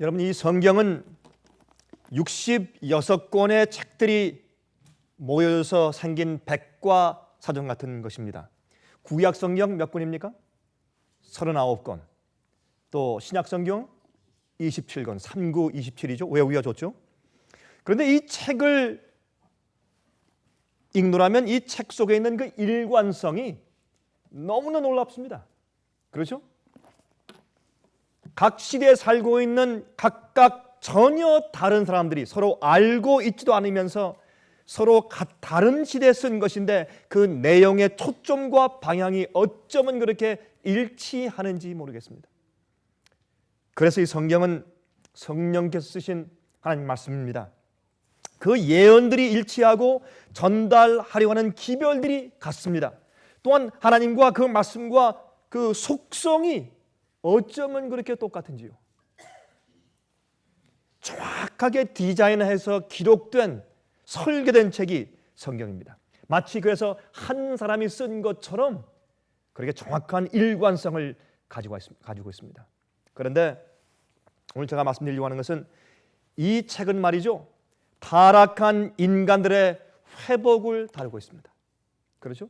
여러분, 이 성경은 66권의 책들이 모여서 생긴 백과 사전 같은 것입니다. 구약 성경 몇 권입니까? 39권. 또 신약 성경 27권, 39, 27이죠. 외우기가 좋죠. 그런데 이 책을 읽노라면 이 책 속에 있는 그 일관성이 너무나 놀랍습니다. 그렇죠? 각 시대에 살고 있는 각각 전혀 다른 사람들이 서로 알고 있지도 않으면서 서로 다른 시대에 쓴 것인데 그 내용의 초점과 방향이 어쩌면 그렇게 일치하는지 모르겠습니다. 그래서 이 성경은 성령께서 쓰신 하나님 말씀입니다. 그 예언들이 일치하고 전달하려고 하는 기별들이 같습니다. 또한 하나님과 그 말씀과 그 속성이 어쩌면 그렇게 똑같은지요. 정확하게 디자인해서 기록된 설계된 책이 성경입니다. 마치 그래서 한 사람이 쓴 것처럼 그렇게 정확한 일관성을 가지고 있습니다. 그런데 오늘 제가 말씀드리려고 하는 것은 이 책은 말이죠, 타락한 인간들의 회복을 다루고 있습니다. 그렇죠?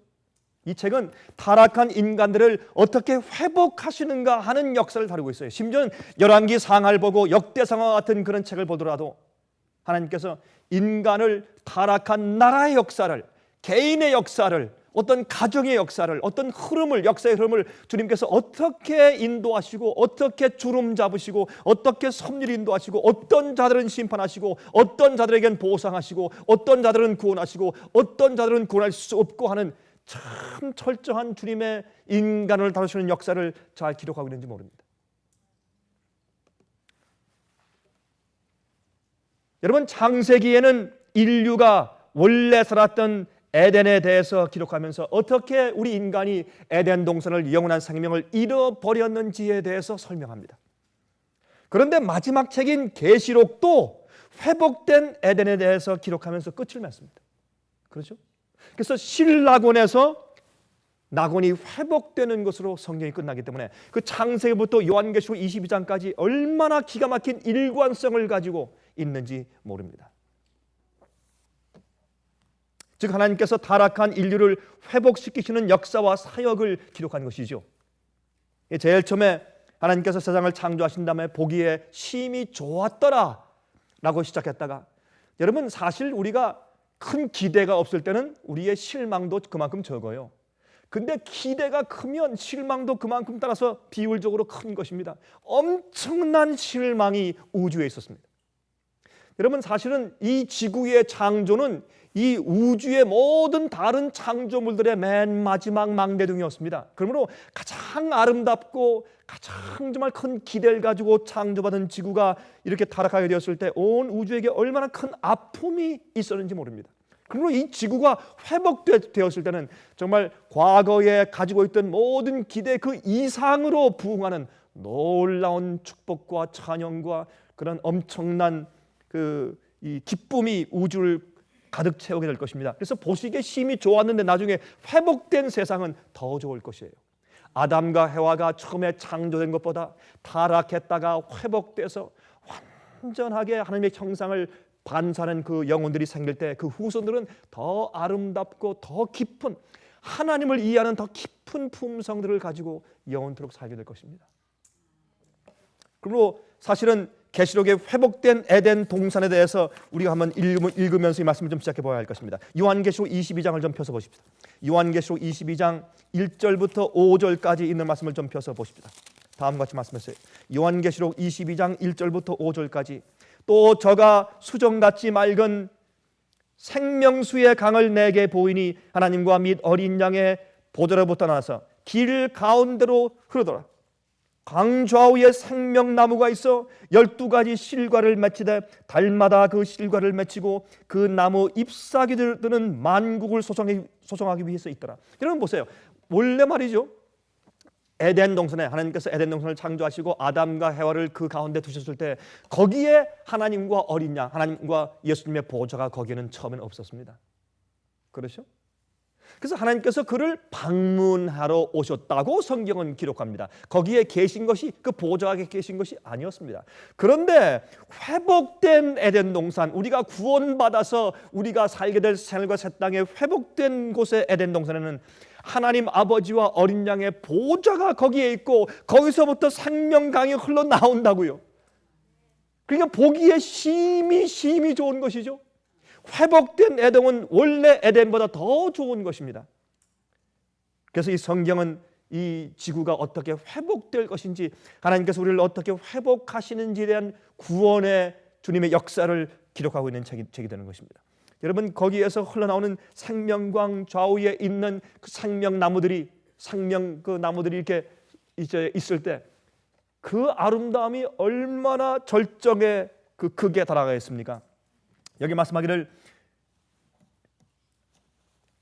이 책은 타락한 인간들을 어떻게 회복하시는가 하는 역사를 다루고 있어요. 심지어는 열왕기 상하를 보고 역대상하 같은 그런 책을 보더라도 하나님께서 인간을 타락한 나라의 역사를, 개인의 역사를, 어떤 가정의 역사를, 어떤 흐름을, 역사의 흐름을 주님께서 어떻게 인도하시고 어떻게 주름 잡으시고 어떻게 섭리를 인도하시고 어떤 자들은 심판하시고 어떤 자들에겐 보상하시고 어떤 자들은 구원하시고 어떤 자들은 구원할 수 없고 하는 참 철저한 주님의 인간을 다루시는 역사를 잘 기록하고 있는지 모릅니다. 여러분, 창세기에는 인류가 원래 살았던 에덴에 대해서 기록하면서 어떻게 우리 인간이 에덴 동산을 영원한 생명을 잃어버렸는지에 대해서 설명합니다. 그런데 마지막 책인 계시록도 회복된 에덴에 대해서 기록하면서 끝을 맺습니다. 그렇죠? 그래서 신라곤에서 낙원이 회복되는 것으로 성경이 끝나기 때문에 그 창세기부터 요한계시록 22장까지 얼마나 기가 막힌 일관성을 가지고 있는지 모릅니다. 즉 하나님께서 타락한 인류를 회복시키시는 역사와 사역을 기록한 것이죠. 제일 처음에 하나님께서 세상을 창조하신 다음에 보기에 심히 좋았더라 라고 시작했다가, 여러분 사실 우리가 큰 기대가 없을 때는 우리의 실망도 그만큼 적어요. 근데 기대가 크면 실망도 그만큼 따라서 비율적으로 큰 것입니다. 엄청난 실망이 우주에 있었습니다. 여러분 사실은 이 지구의 창조는 이 우주의 모든 다른 창조물들의 맨 마지막 막내등이었습니다. 그러므로 가장 아름답고 가장 정말 큰 기대를 가지고 창조받은 지구가 이렇게 타락하게 되었을 때 온 우주에게 얼마나 큰 아픔이 있었는지 모릅니다. 그러므로 이 지구가 회복되었을 때는 정말 과거에 가지고 있던 모든 기대 그 이상으로 부응하는 놀라운 축복과 찬양과 그런 엄청난 이 기쁨이 우주를 가득 채우게 될 것입니다. 그래서 보시기에 심히 좋았는데 나중에 회복된 세상은 더 좋을 것이에요. 아담과 해와가 처음에 창조된 것보다 타락했다가 회복돼서 완전하게 하나님의 형상을 반사하는 그 영혼들이 생길 때 그 후손들은 더 아름답고 더 깊은, 하나님을 이해하는 더 깊은 품성들을 가지고 영원토록 살게 될 것입니다. 그리고 사실은 계시록의 회복된 에덴 동산에 대해서 우리가 한번 읽으면서 이 말씀을 좀 시작해 봐야 할 것입니다. 요한계시록 22장을 좀 펴서 보십시다. 요한계시록 22장 1절부터 5절까지 있는 말씀을 좀 펴서 보십시다. 다음과 같이 말씀했어요. 요한계시록 22장 1절부터 5절까지 또 저가 수정같이 맑은 생명수의 강을 내게 보이니 하나님과 및 어린 양의 보좌로부터 나서 길 가운데로 흐르더라. 강 좌우에 생명나무가 있어 12가지 실과를 맺히되 달마다 그 실과를 맺히고 그 나무 잎사귀들은 만국을 소송하기 위해서 있더라. 여러분 보세요. 원래 말이죠, 에덴 동산에 하나님께서 에덴 동산을 창조하시고 아담과 해와를 그 가운데 두셨을 때 거기에 하나님과 어린 양, 하나님과 예수님의 보좌가 거기에는 처음에는 없었습니다. 그렇죠? 그래서 하나님께서 그를 방문하러 오셨다고 성경은 기록합니다. 거기에 계신 것이 그 보좌에 계신 것이 아니었습니다. 그런데 회복된 에덴 동산, 우리가 구원받아서 우리가 살게 될 하늘과 새 땅에 회복된 곳의 에덴 동산에는 하나님 아버지와 어린 양의 보좌가 거기에 있고 거기서부터 생명강이 흘러나온다고요. 그러니까 보기에 심히 좋은 것이죠. 회복된 에덴은 원래 에덴보다 더 좋은 것입니다. 그래서 이 성경은 이 지구가 어떻게 회복될 것인지, 하나님께서 우리를 어떻게 회복하시는지에 대한 구원의 주님의 역사를 기록하고 있는 책이 되는 것입니다. 여러분, 거기에서 흘러나오는 생명광 좌우에 있는 그 생명나무들이 이렇게 있을 때 그 아름다움이 얼마나 절정의 그 극에 달아가 있습니까? 여기 말씀하기를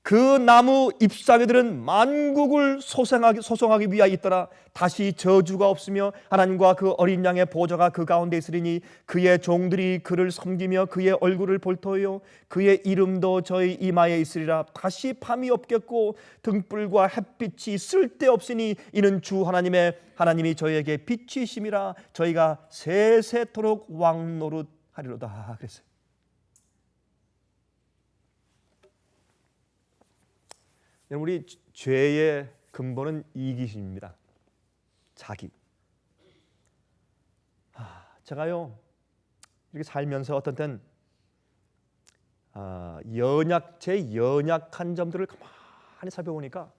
그 나무 잎사귀들은 만국을 소송하기 위하여 있더라. 다시 저주가 없으며 하나님과 그 어린 양의 보좌가 그 가운데 있으리니 그의 종들이 그를 섬기며 그의 얼굴을 볼 터요 그의 이름도 저희 이마에 있으리라. 다시 밤이 없겠고 등불과 햇빛이 쓸데없으니 이는 주 하나님이 저희에게 빛이심이라. 저희가 세세토록 왕노릇 하리로다. 그랬어요. 우리 죄의 근본은 이기심입니다. 자기. 제가요 이렇게 살면서 어떤 때는 제 연약한 점들을 가만히 살펴보니까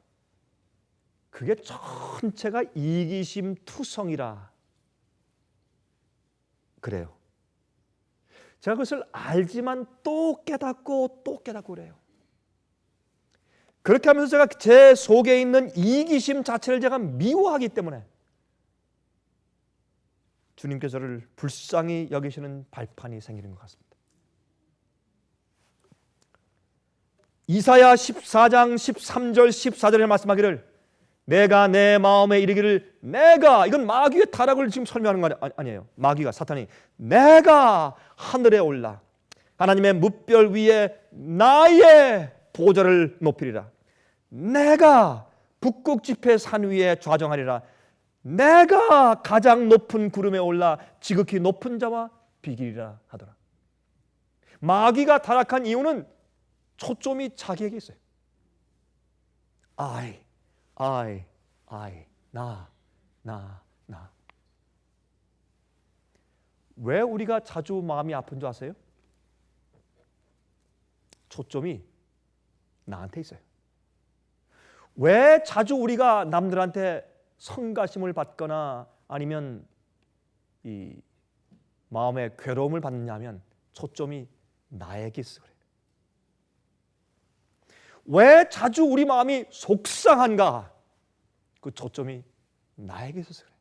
그게 전체가 이기심 투성이라 그래요. 제가 그것을 알지만 또 깨닫고 그래요. 그렇게 하면서 제가 제 속에 있는 이기심 자체를 제가 미워하기 때문에 주님께서 저를 불쌍히 여기시는 발판이 생기는 것 같습니다. 이사야 14장 13절 14절에 말씀하기를 내가 내 마음에 이르기를 이건 마귀의 타락을 지금 설명하는 거 아니에요. 마귀가 사탄이 내가 하늘에 올라 하나님의 뭇별 위에 나의 보좌를 높이리라. 내가 북극 지폐 산 위에 좌정하리라. 내가 가장 높은 구름에 올라 지극히 높은 자와 비기리라 하더라. 마귀가 타락한 이유는 초점이 자기에게 있어요. I, 나. 왜 우리가 자주 마음이 아픈 줄 아세요? 초점이 나한테 있어요. 왜 자주 우리가 남들한테 성가심을 받거나 아니면 이 마음의 괴로움을 받느냐면 초점이 나에게 있어 그래요. 왜 자주 우리 마음이 속상한가? 그 초점이 나에게 있어서 그래요.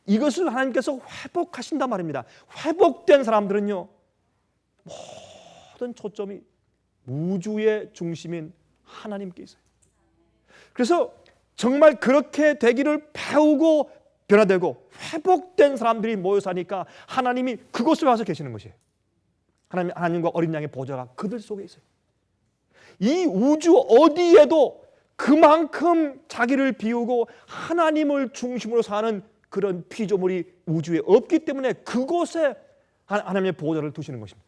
이것을 하나님께서 회복하신단 말입니다. 회복된 사람들은요, 모든 초점이 우주의 중심인 하나님께 있어요. 그래서 정말 그렇게 되기를 배우고 변화되고 회복된 사람들이 모여 사니까 하나님이 그곳에 와서 계시는 것이에요. 하나님과 어린 양의 보좌가 그들 속에 있어요. 이 우주 어디에도 그만큼 자기를 비우고 하나님을 중심으로 사는 그런 피조물이 우주에 없기 때문에 그곳에 하나님의 보좌를 두시는 것입니다.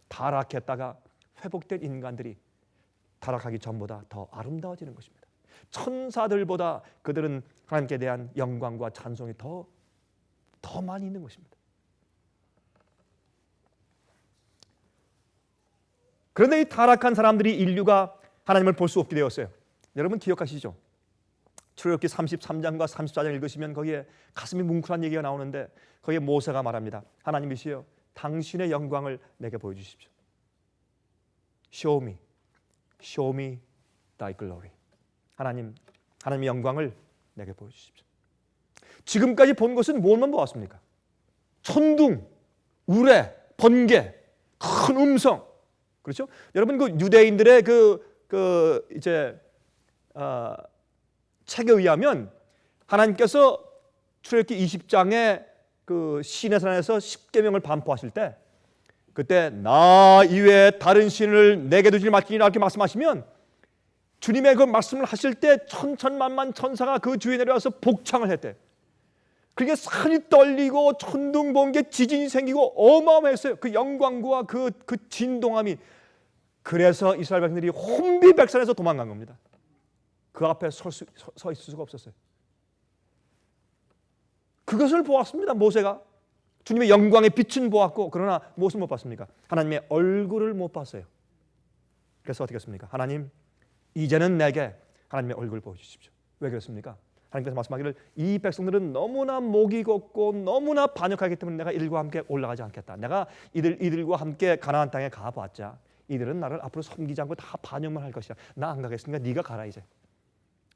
타락했다가 회복된 인간들이 타락하기 전보다 더 아름다워지는 것입니다. 천사들보다 그들은 하나님께 대한 영광과 찬송이 더 많이 있는 것입니다. 그런데 이 타락한 사람들이 인류가 하나님을 볼 수 없게 되었어요. 여러분 기억하시죠? 출애굽기 33장과 34장 읽으시면 거기에 가슴이 뭉클한 얘기가 나오는데 거기에 모세가 말합니다. 하나님이시여 당신의 영광을 내게 보여주십시오. Show me thy glory. 하나님의 영광을 내게 보여주십시오. 지금까지 본 것은 무엇만 보았습니까? 천둥, 우레, 번개, 큰 음성. 그렇죠? 여러분 그 유대인들의 책에 의하면 하나님께서 출애굽기 20장에 그 시내산에서 십계명을 반포하실 때 그때 나 이외에 다른 신을 내게 두지 말지니라 이렇게 말씀하시면 주님의 그 말씀을 하실 때 천천만만 천사가 그 주위에 내려와서 복창을 했대. 그게 산이 떨리고 천둥 번개 지진이 생기고 어마어마했어요. 그 영광과 그 진동함이. 그래서 이스라엘 백성들이 혼비백산해서 도망간 겁니다. 그 앞에 서 있을 수가 없었어요. 그것을 보았습니다. 모세가 주님의 영광의 빛은 보았고, 그러나 무엇을 못 봤습니까? 하나님의 얼굴을 못 봤어요. 그래서 어떻게 했습니까? 하나님, 이제는 내게 하나님의 얼굴을 보여주십시오. 왜 그랬습니까? 하나님께서 말씀하기를 이 백성들은 너무나 목이 걷고 너무나 반역하기 때문에 내가 이들과 함께 올라가지 않겠다. 내가 이들과 함께 가나안 땅에 가봤자 이들은 나를 앞으로 섬기지 않고 다 반역만 할 것이야. 나 안 가겠으니까 네가 가라 이제.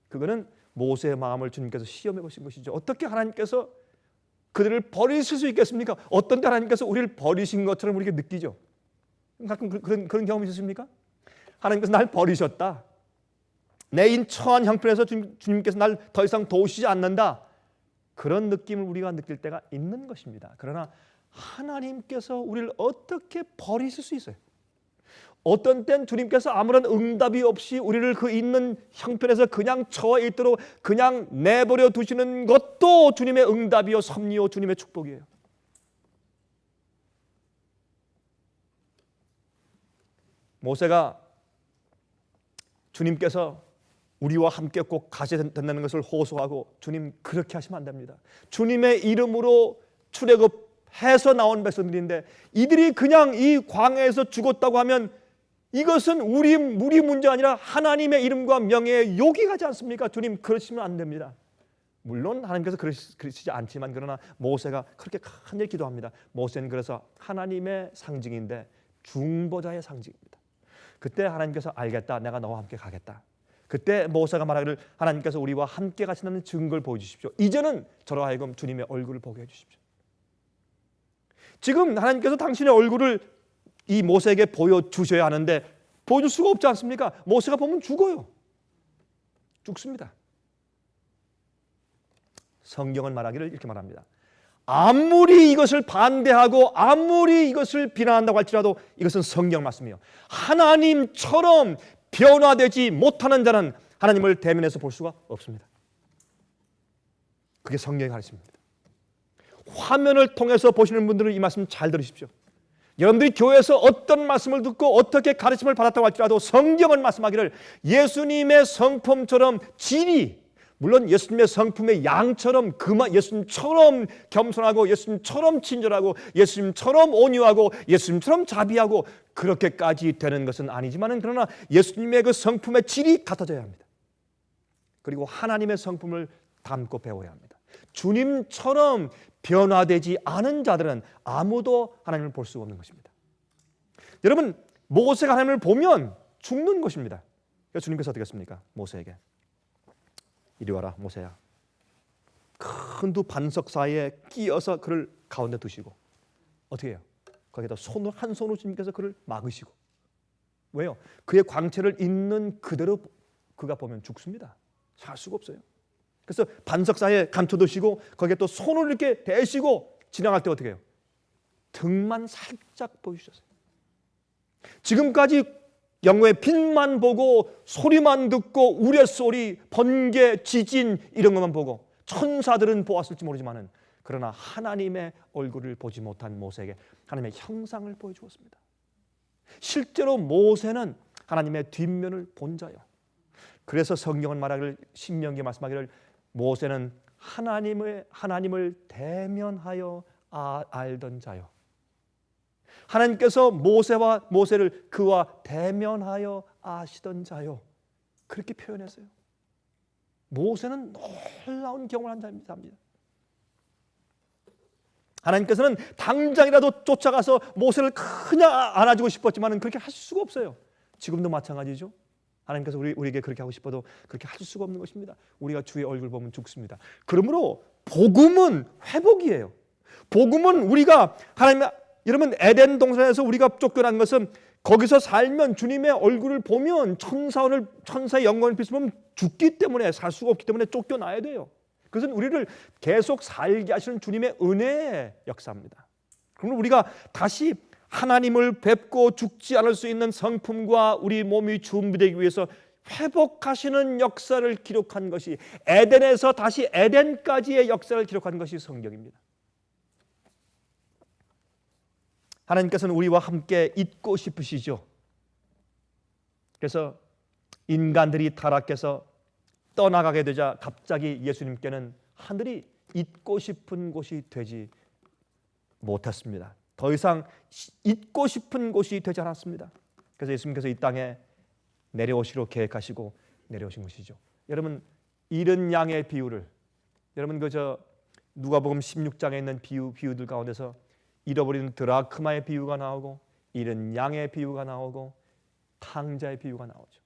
그거는 모세의 마음을 주님께서 시험해 보신 것이죠. 어떻게 하나님께서 그들을 버리실 수 있겠습니까? 어떤 때 하나님께서 우리를 버리신 것처럼 우리가 느끼죠. 가끔 그런 경험이 있으십니까? 하나님께서 날 버리셨다. 내 인 처한 형편에서 주님께서 날 더 이상 도우시지 않는다. 그런 느낌을 우리가 느낄 때가 있는 것입니다. 그러나 하나님께서 우리를 어떻게 버리실 수 있어요? 어떤 땐 주님께서 아무런 응답이 없이 우리를 그 있는 형편에서 그냥 처해 있도록 그냥 내버려 두시는 것도 주님의 응답이요 섭리요 주님의 축복이에요. 모세가 주님께서 우리와 함께 꼭 가셔야 된다는 것을 호소하고, 주님 그렇게 하시면 안 됩니다. 주님의 이름으로 출애굽해서 나온 백성들인데 이들이 그냥 이 광야에서 죽었다고 하면 이것은 우리 문제가 아니라 하나님의 이름과 명예에 욕이 가지 않습니까? 주님 그러시면 안 됩니다. 물론 하나님께서 그러시지 않지만, 그러나 모세가 그렇게 간절히 기도합니다. 모세는 그래서 하나님의 상징인데 중보자의 상징입니다. 그때 하나님께서 알겠다, 내가 너와 함께 가겠다. 그때 모세가 말하기를 하나님께서 우리와 함께 가신다는 증거를 보여주십시오. 이제는 저로 하여금 주님의 얼굴을 보게 해주십시오. 지금 하나님께서 당신의 얼굴을 이 모세에게 보여주셔야 하는데 보여줄 수가 없지 않습니까? 모세가 보면 죽어요. 죽습니다. 성경은 말하기를 이렇게 말합니다. 아무리 이것을 반대하고 아무리 이것을 비난한다고 할지라도 이것은 성경 말씀이에요. 하나님처럼 변화되지 못하는 자는 하나님을 대면에서 볼 수가 없습니다. 그게 성경의 가르침입니다. 화면을 통해서 보시는 분들은 이 말씀 잘 들으십시오. 여러분들이 교회에서 어떤 말씀을 듣고 어떻게 가르침을 받았다고 할지라도 성경은 말씀하기를 예수님의 성품처럼 질이, 물론 예수님의 성품의 양처럼 예수님처럼 겸손하고 예수님처럼 친절하고 예수님처럼 온유하고 예수님처럼 자비하고 그렇게까지 되는 것은 아니지만, 그러나 예수님의 그 성품의 질이 같아져야 합니다. 그리고 하나님의 성품을 담고 배워야 합니다. 주님처럼 변화되지 않은 자들은 아무도 하나님을 볼 수가 없는 것입니다. 여러분, 모세가 하나님을 보면 죽는 것입니다. 그래서 주님께서 어떻게 했습니까? 모세에게 이리 와라 모세야. 큰 두 반석 사이에 끼어서 그를 가운데 두시고 어떻게 해요? 거기다 한 손으로 주님께서 그를 막으시고. 왜요? 그의 광채를 있는 그대로 그가 보면 죽습니다. 살 수가 없어요. 그래서 반석 사이에 감춰두시고 거기에 또 손을 이렇게 대시고 지나갈 때 어떻게 해요? 등만 살짝 보여주셨어요. 지금까지 영의 빛만 보고 소리만 듣고 우레소리, 번개, 지진 이런 것만 보고 천사들은 보았을지 모르지만은, 그러나 하나님의 얼굴을 보지 못한 모세에게 하나님의 형상을 보여주었습니다. 실제로 모세는 하나님의 뒷면을 본 자요. 그래서 성경은 말하기를, 신명기에 말씀하기를 모세는 하나님을 대면하여 알던 자요. 하나님께서 모세를 그와 대면하여 아시던 자요. 그렇게 표현했어요. 모세는 놀라운 경험을 한 자입니다. 하나님께서는 당장이라도 쫓아가서 모세를 그냥 안아주고 싶었지만 그렇게 하실 수가 없어요. 지금도 마찬가지죠. 하나님께서 우리에게 그렇게 하고 싶어도 그렇게 할 수가 없는 것입니다. 우리가 주의 얼굴 보면 죽습니다. 그러므로 복음은 회복이에요. 복음은 우리가 여러분 에덴 동산에서 우리가 쫓겨난 것은 거기서 살면 주님의 얼굴을 보면 천사의 영광을 비추면 죽기 때문에, 살 수가 없기 때문에 쫓겨나야 돼요. 그것은 우리를 계속 살게 하시는 주님의 은혜의 역사입니다. 그럼 우리가 다시 하나님을 뵙고 죽지 않을 수 있는 성품과 우리 몸이 준비되기 위해서 회복하시는 역사를 기록한 것이, 에덴에서 다시 에덴까지의 역사를 기록한 것이 성경입니다. 하나님께서는 우리와 함께 있고 싶으시죠. 그래서 인간들이 타락해서 떠나가게 되자 갑자기 예수님께는 하늘이 있고 싶은 곳이 되지 못했습니다. 더 이상 있고 싶은 곳이 되지 않았습니다. 그래서 예수님께서 이 땅에 내려오시려 계획하시고 내려오신 것이죠. 여러분, 잃은 양의 비유를, 여러분 그저 누가복음 16장에 있는 비유들 가운데서 잃어버린 드라크마의 비유가 나오고, 잃은 양의 비유가 나오고, 탕자의 비유가 나오죠.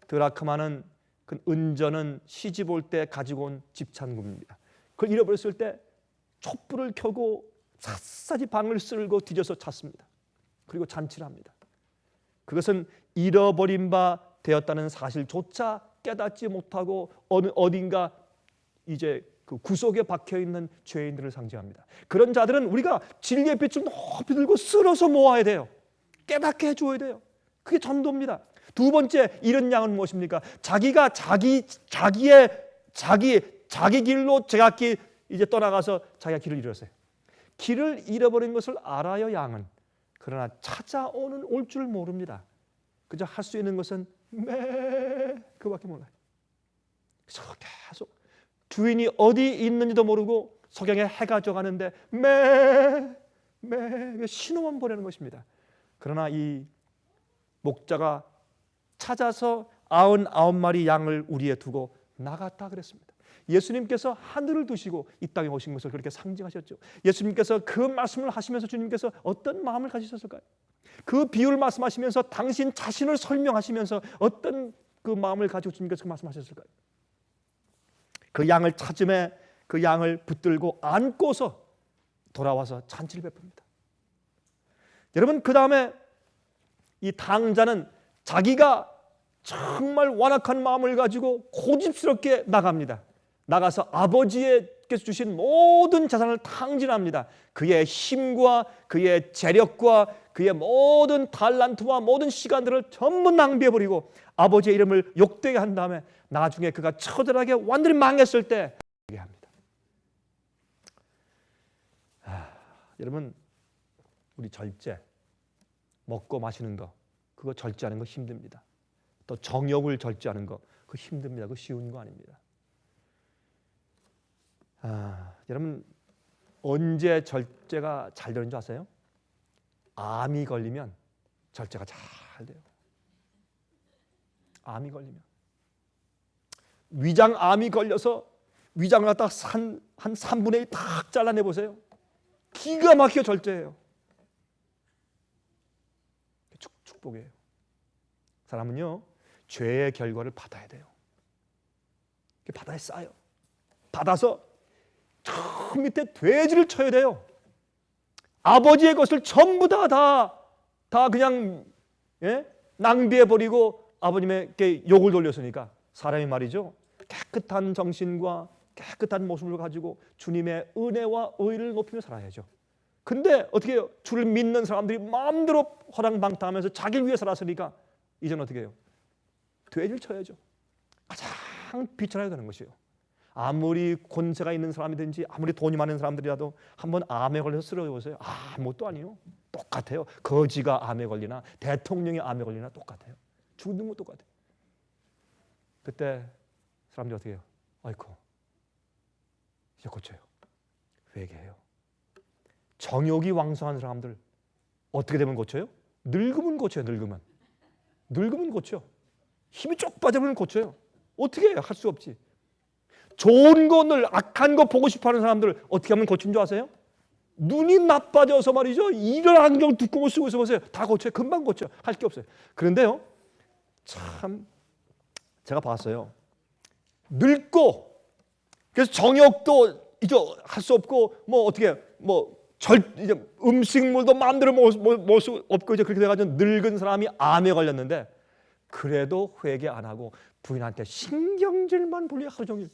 드라크마는 그 은전은 시집 올 때 가지고 온 집찬금입니다. 그걸 잃어버렸을 때 촛불을 켜고 샅샅이 방을 쓸고 뒤져서 찾습니다. 그리고 잔치를 합니다. 그것은 잃어버린 바 되었다는 사실조차 깨닫지 못하고 어딘가 이제 그 구석에 박혀 있는 죄인들을 상징합니다. 그런 자들은 우리가 진리의 빛을 높이 들고 쓸어서 모아야 돼요. 깨닫게 해줘야 돼요. 그게 전도입니다. 두 번째 잃은 양은 무엇입니까? 자기가 자기 길로 제각기 이제 떠나가서 자기가 길을 잃었어요. 길을 잃어버린 것을 알아요, 양은. 그러나 찾아오는 올 줄 모릅니다. 그저 할 수 있는 것은 그밖에 몰라요. 그래서 계속 주인이 어디 있는지도 모르고 석양에 해가 져가는데 신호만 보내는 것입니다. 그러나 이 목자가 찾아서 99마리 양을 우리에 두고 나갔다 그랬습니다. 예수님께서 하늘을 두시고 이 땅에 오신 것을 그렇게 상징하셨죠. 예수님께서 그 말씀을 하시면서 주님께서 어떤 마음을 가지셨을까요? 그 비유를 말씀하시면서 당신 자신을 설명하시면서 어떤 그 마음을 가지고 주님께서 그 말씀하셨을까요? 그 양을 찾음에 그 양을 붙들고 안고서 돌아와서 잔치를 베풉니다. 여러분, 그 다음에 이 탕자는 자기가 정말 완악한 마음을 가지고 고집스럽게 나갑니다. 나가서 아버지께서 주신 모든 재산을 탕진합니다. 그의 힘과 그의 재력과 그의 모든 달란트와 모든 시간들을 전부 낭비해버리고 아버지의 이름을 욕되게 한 다음에 나중에 그가 처절하게 완전히 망했을 때 합니다. 여러분, 우리 절제, 먹고 마시는 거 그거 절제하는 거 힘듭니다. 또 정욕을 절제하는 거 그거 힘듭니다. 그거 쉬운 거 아닙니다. 여러분, 언제 절제가 잘 되는 줄 아세요? 암이 걸리면 절제가 잘 돼요. 암이 걸리면. 위장암이 걸려서 위장을 갖다 한 3분의 1 딱 잘라내 보세요. 기가 막혀 절제해요. 축복이에요. 사람은요, 죄의 결과를 받아야 돼요. 바다에 쌓여. 받아서 저 밑에 돼지를 쳐야 돼요. 아버지의 것을 전부 다 그냥 낭비해버리고 아버님에게 욕을 돌렸으니까 사람이 말이죠, 깨끗한 정신과 깨끗한 모습을 가지고 주님의 은혜와 의를 높이며 살아야죠. 근데 어떻게 해요? 주를 믿는 사람들이 마음대로 허랑방탕하면서 자기를 위해 살았으니까 이제는 어떻게 해요? 돼지를 쳐야죠. 가장 비천하게 되는 것이에요. 아무리 권세가 있는 사람이든지 아무리 돈이 많은 사람들이라도 한번 암에 걸려서 쓰러져보세요. 아무것도 아니에요. 똑같아요. 거지가 암에 걸리나 대통령이 암에 걸리나 똑같아요. 죽는 거 똑같아요. 그때 사람들이 어떻게 해요? 아이고, 이제 고쳐요. 회개해요. 정욕이 왕성한 사람들 어떻게 되면 고쳐요? 늙으면 고쳐요. 늙으면 고쳐. 힘이 쪽 빠져버리면 고쳐요. 어떻게 해요? 할 수 없지. 좋은 거 늘 악한 거 보고 싶어하는 사람들 어떻게 하면 고친 줄 아세요? 눈이 나빠져서 말이죠. 이런 안경 두꺼운 거 쓰고 있어 보세요. 다 고쳐요. 금방 고쳐. 할 게 없어요. 그런데요, 참 제가 봤어요. 늙고 그래서 정욕도 이제 할 수 없고 뭐 어떻게 이제 음식물도 마음대로 먹을 수 없고 이제 그렇게 돼가지고 늙은 사람이 암에 걸렸는데 그래도 회개 안 하고 부인한테 신경질만 불려 하루 종일.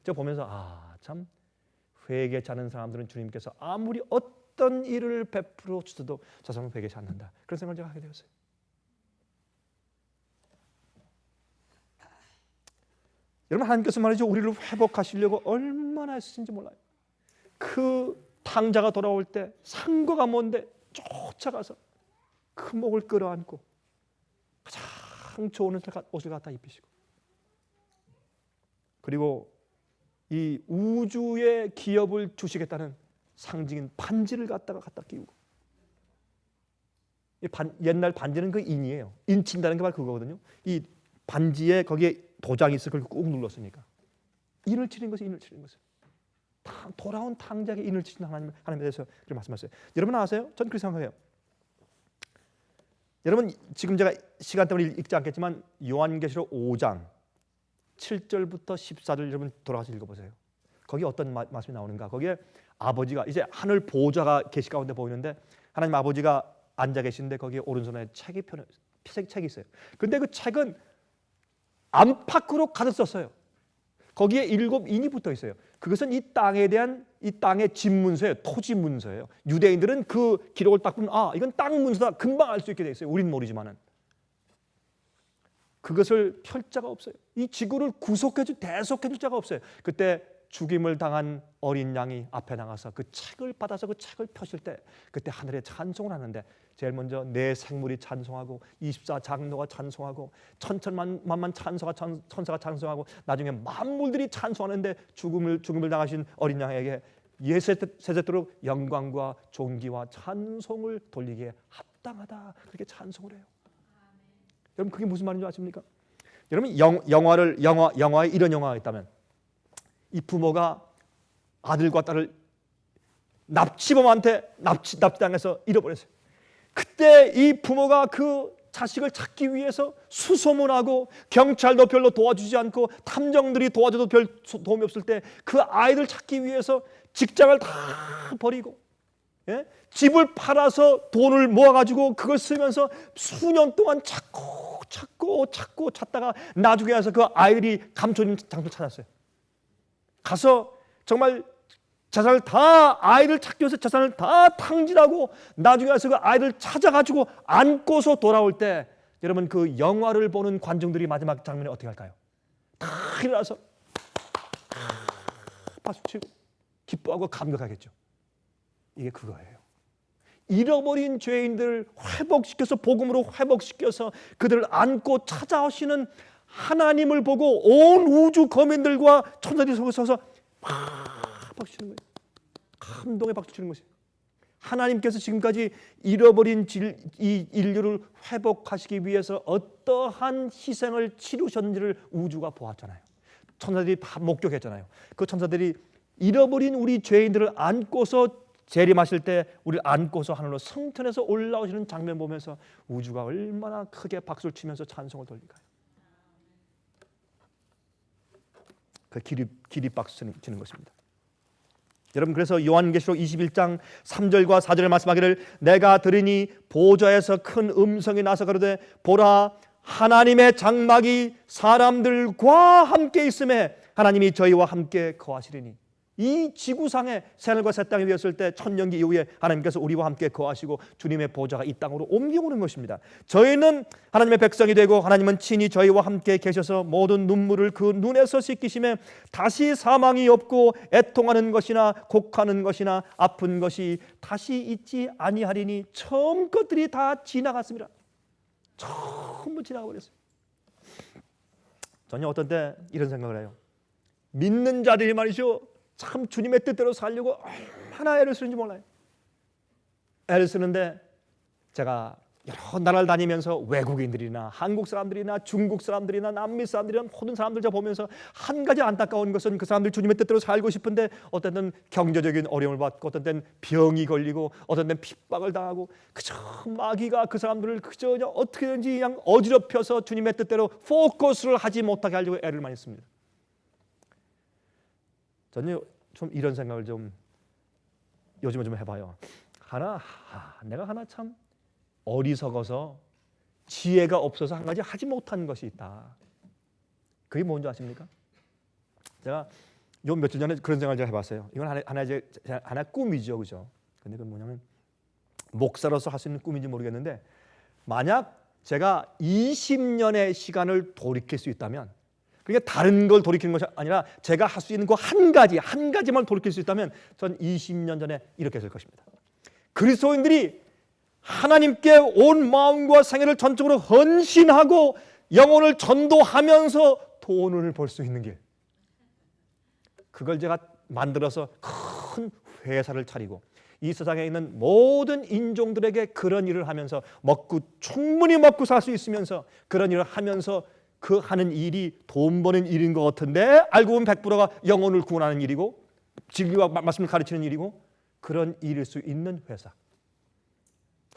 제가 보면서 참 회개치 않는 사람들은 주님께서 아무리 어떤 일을 베풀어 주셔도 저 사람은 회개치 않는다. 그런 생각을 제가 하게 되었어요. 여러분, 하나님께서 말이죠, 우리를 회복하시려고 얼마나 애쓰신지 몰라요. 그 탕자가 돌아올 때 상고가 뭔데 쫓아가서 그 목을 끌어안고 가장 좋은 옷을 갖다 입히시고, 그리고 이 우주의 기업을 주시겠다는 상징인 반지를 갖다 끼우고, 옛날 반지는 그 인이에요. 인친다는 게 바로 그거거든요. 이 반지에 거기에 도장이 있어, 그걸 꾹 눌렀으니까 인을 치는 것이 인을 치는 것을. 돌아온 탕자에게 인을 치신 하나님에 대해서 그렇게 말씀하셨어요. 여러분 아세요? 전 그렇게 생각해요. 여러분, 지금 제가 시간 때문에 읽지 않겠지만 요한계시록 5장 7절부터 14절 여러분 돌아가서 읽어보세요. 거기 어떤 말씀이 나오는가? 거기에 아버지가 이제 하늘 보좌가 계시 가운데 보이는데 하나님 아버지가 앉아 계신데 거기에 오른손에 책이 있어요. 근데 그 책은 안팎으로 가득 썼어요. 거기에 7인이 붙어 있어요. 그것은 이 땅에 대한, 이 땅의 집문서예요. 토지 문서예요. 유대인들은 그 기록을 딱 보면 이건 땅 문서다 금방 알 수 있게 돼 있어요. 우린 모르지만은 그것을 펼 자가 없어요. 이 지구를 대속해줄 자가 없어요. 그때 죽임을 당한 어린 양이 앞에 나가서 그 책을 받아서 그 책을 펴실 때 그때 하늘에 찬송을 하는데 제일 먼저 내 생물이 찬송하고 24장로가 찬송하고 천천만만 천사가 찬송하고 나중에 만물들이 찬송하는데 죽음을 당하신 어린 양에게 세세토록 영광과 존귀와 찬송을 돌리기에 합당하다, 그렇게 찬송을 해요. 여러분, 그게 무슨 말인지 아십니까? 여러분, 영화에 이런 영화가 있다면 이 부모가 아들과 딸을 납치범한테 납치당해서 잃어버렸어요. 그때 이 부모가 그 자식을 찾기 위해서 수소문하고 경찰도 별로 도와주지 않고 탐정들이 도와줘도 별 도움이 없을 때 그 아이들 찾기 위해서 직장을 다 버리고 집을 팔아서 돈을 모아가지고 그걸 쓰면서 수년 동안 찾다가 나중에 와서 그 아이들이 감춰진 장소를 찾았어요. 가서 정말 아이를 찾기 위해서 재산을 다 탕진하고 나중에 와서 그 아이를 찾아가지고 안고서 돌아올 때 여러분, 그 영화를 보는 관중들이 마지막 장면에 어떻게 할까요? 다 일어나서 박수치고 기뻐하고 감격하겠죠. 이게 그거예요. 잃어버린 죄인들을 회복시켜서 복음으로 회복시켜서 그들을 안고 찾아오시는 하나님을 보고 온 우주 거민들과 천사들이 서서 박수치는 거예요. 감동의 박수치는 것이에요. 하나님께서 지금까지 잃어버린 이 인류를 회복하시기 위해서 어떠한 희생을 치르셨는지를 우주가 보았잖아요. 천사들이 다 목격했잖아요. 그 천사들이 잃어버린 우리 죄인들을 안고서 재림하실 때 우리를 안고서 하늘로 성천에서 올라오시는 장면 보면서 우주가 얼마나 크게 박수를 치면서 찬송을 돌릴까요? 그 기립박수 치는 것입니다. 여러분, 그래서 요한계시록 21장 3절과 4절에 말씀하기를 내가 들으니 보좌에서 큰 음성이 나서 가로되 보라, 하나님의 장막이 사람들과 함께 있음에 하나님이 저희와 함께 거하시리니. 이 지구상에 새하늘과 새 땅이 되었을 때 천년기 이후에 하나님께서 우리와 함께 거하시고 주님의 보좌가 이 땅으로 옮겨오는 것입니다. 저희는 하나님의 백성이 되고 하나님은 친히 저희와 함께 계셔서 모든 눈물을 그 눈에서 씻기심에 다시 사망이 없고 애통하는 것이나 곡하는 것이나 아픈 것이 다시 있지 아니하리니. 처음 것들이 다 지나갔습니다. 전부 지나가 버렸어요. 저는 어떤 때 이런 생각을 해요. 믿는 자들이 말이죠, 참 주님의 뜻대로 살려고 얼마나 애를 쓰는지 몰라요. 애를 쓰는데 제가 여러 나라를 다니면서 외국인들이나 한국 사람들이나 중국 사람들이나 남미 사람들이나 모든 사람들 보면서 한 가지 안타까운 것은 그 사람들이 주님의 뜻대로 살고 싶은데 어떤 때는 경제적인 어려움을 받고 어떤 때는 병이 걸리고 어떤 때는 핍박을 당하고 그저 마귀가 그 사람들을 그저 그냥 어떻게든지 그냥 어지럽혀서 주님의 뜻대로 포커스를 하지 못하게 하려고 애를 많이 씁니다. 저는 좀 이런 생각을 좀 요즘에 좀 해봐요. 내가 하나 참 어리석어서 지혜가 없어서 한 가지 하지 못한 것이 있다. 그게 뭔지 아십니까? 제가 요 며칠 전에 그런 생각을 제가 해봤어요. 이건 하나의 꿈이죠, 그죠? 근데 그건 뭐냐면 목사로서 할 수 있는 꿈인지 모르겠는데 만약 제가 20년의 시간을 돌이킬 수 있다면 그러니까 다른 걸 돌이키는 것이 아니라 제가 할 수 있는 거 한 가지만 돌이킬 수 있다면 전 20년 전에 이렇게 될 것입니다. 그리스도인들이 하나님께 온 마음과 생애를 전적으로 헌신하고 영혼을 전도하면서 돈을 벌 수 있는 길, 그걸 제가 만들어서 큰 회사를 차리고 이 세상에 있는 모든 인종들에게 그런 일을 하면서 충분히 먹고 살 수 있으면서 그런 일을 하면서 그 하는 일이 돈 버는 일인 것 같은데 알고 보면 100%가 영혼을 구원하는 일이고 진리와 말씀을 가르치는 일이고 그런 일일 수 있는 회사.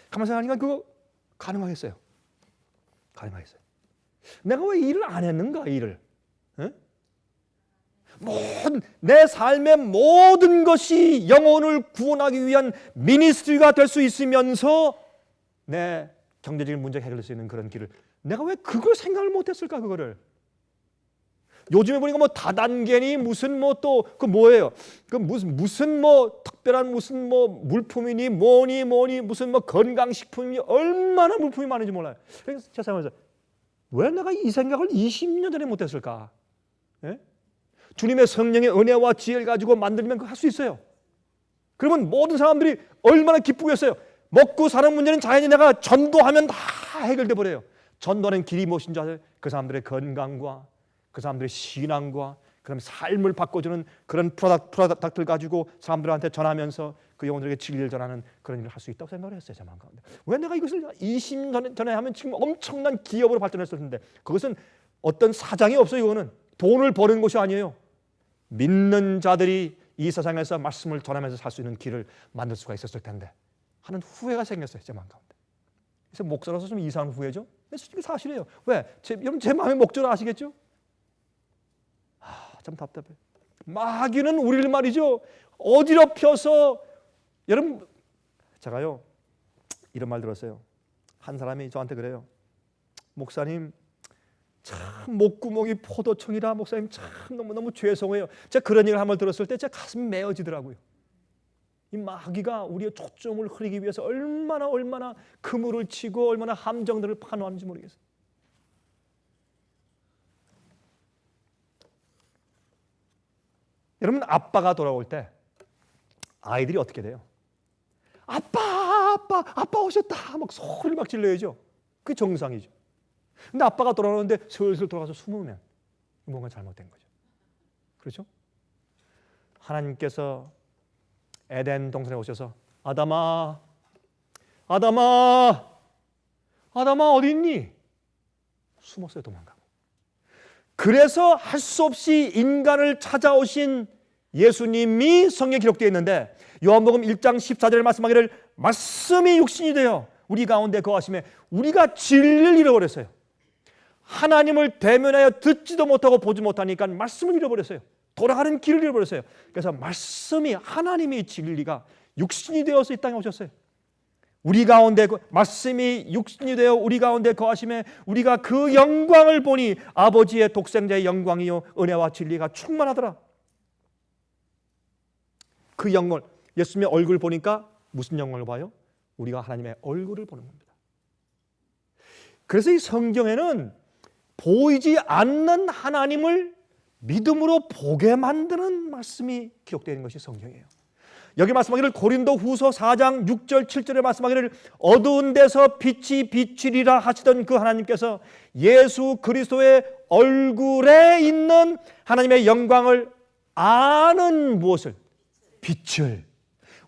가만히 생각하니까 그거 가능하겠어요? 가능하겠어요? 내가 왜 일을 안 했는가? 일을 내 삶의 모든 것이 영혼을 구원하기 위한 미니스트리가 될 수 있으면서 내 경제적인 문제가 해결될 수 있는 그런 길을 내가 왜 그걸 생각을 못했을까? 그거를 요즘에 보니까 뭐 다단계니 무슨 뭐 또 그 뭐예요? 그 무슨 뭐 특별한 무슨 뭐 물품이니 뭐니 무슨 뭐 건강식품이니 얼마나 물품이 많은지 몰라요. 그래서 제가 생각해서 왜 내가 이 생각을 20년 전에 못했을까? 예? 주님의 성령의 은혜와 지혜를 가지고 만들면 그거 할 수 있어요. 그러면 모든 사람들이 얼마나 기쁘겠어요. 먹고 사는 문제는 자연히 내가 전도하면 다 해결돼 버려요. 전도하는 길이 무엇인 줄 아세요? 그 사람들의 건강과 그 사람들의 신앙과 그다음에 삶을 바꿔주는 그런 프로덕트를 가지고 사람들한테 전하면서 그 영혼들에게 진리를 전하는 그런 일을 할 수 있다고 생각을 했어요. 제 마음 가운데. 왜 내가 이것을 20년 전에 하면 지금 엄청난 기업으로 발전했을 텐데 그것은 어떤 사장이 없어요. 이거는 돈을 버는 것이 아니에요. 믿는 자들이 이 세상에서 말씀을 전하면서 살 수 있는 길을 만들 수가 있었을 텐데 하는 후회가 생겼어요. 제 마음 가운데. 그래서 목사로서 좀 이상한 후회죠. 근데 솔직히 사실이에요. 왜? 여러분 제 마음의 목적을 아시겠죠? 참 답답해. 마귀는 우리를 말이죠 어지럽혀서 여러분 제가요 이런 말 들었어요. 한 사람이 저한테 그래요. 목사님 참 목구멍이 포도청이라 목사님 참 너무너무 죄송해요. 제가 그런 얘기를 한번 들었을 때 제 가슴이 메어지더라고요. 이 마귀가 우리의 초점을 흐리기 위해서 얼마나 그물을 치고 얼마나 함정들을 파놓았는지 모르겠어요. 여러분 아빠가 돌아올 때 아이들이 어떻게 돼요? 아빠 오셨다 막 소리를 막 질러야죠. 그게 정상이죠. 근데 아빠가 돌아오는데 슬슬 돌아가서 숨으면 뭔가 잘못된 거죠. 그렇죠? 하나님께서 에덴 동산에 오셔서 아담아 어디 있니? 숨었어요. 도망가고. 그래서 할 수 없이 인간을 찾아오신 예수님이 성경에 기록되어 있는데 요한복음 1장 14절에 말씀하기를 말씀이 육신이 되어 우리 가운데 거하심에 우리가 진리를 잃어버렸어요. 하나님을 대면하여 듣지도 못하고 보지 못하니까 말씀을 잃어버렸어요. 돌아가는 길을 잃어버렸어요. 그래서 말씀이 하나님이 진리가 육신이 되어서 이 땅에 오셨어요. 우리 가운데 말씀이 육신이 되어 우리 가운데 거하심에 우리가 그 영광을 보니 아버지의 독생자의 영광이요 은혜와 진리가 충만하더라. 그 영광, 예수님의 얼굴 보니까 무슨 영광을 봐요? 우리가 하나님의 얼굴을 보는 겁니다. 그래서 이 성경에는 보이지 않는 하나님을 믿음으로 보게 만드는 말씀이 기록되어 있는 것이 성경이에요. 여기 말씀하기를 고린도 후서 4장 6절 7절에 말씀하기를 어두운 데서 빛이 비치리라 하시던 그 하나님께서 예수 그리스도의 얼굴에 있는 하나님의 영광을 아는 무엇을? 빛을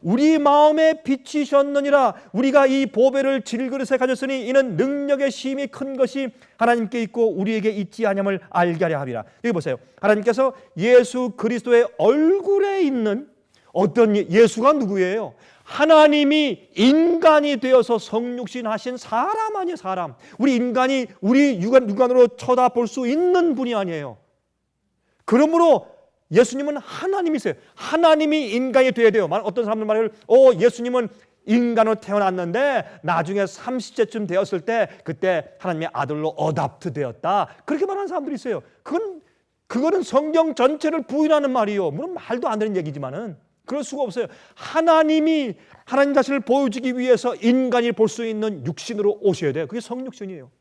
우리 마음에 비치셨느니라. 우리가 이 보배를 질그릇에 가졌으니 이는 능력의 힘이 큰 것이 하나님께 있고 우리에게 있지 아니함을 알게 하려 함이라. 여기 보세요. 하나님께서 예수 그리스도의 얼굴에 있는 어떤 예수가 누구예요? 하나님이 인간이 되어서 성육신하신 사람 아니에요. 사람. 우리 인간이 우리 육안으로 쳐다볼 수 있는 분이 아니에요. 그러므로 예수님은 하나님이세요. 하나님이 인간이 되어야 돼요. 어떤 사람들 말을 예수님은 인간으로 태어났는데 나중에 30세쯤 되었을 때 그때 하나님의 아들로 어답트 되었다. 그렇게 말하는 사람들이 있어요. 그거는 성경 전체를 부인하는 말이요. 물론 말도 안 되는 얘기지만은 그럴 수가 없어요. 하나님이 하나님 자신을 보여주기 위해서 인간이 볼 수 있는 육신으로 오셔야 돼요. 그게 성육신이에요.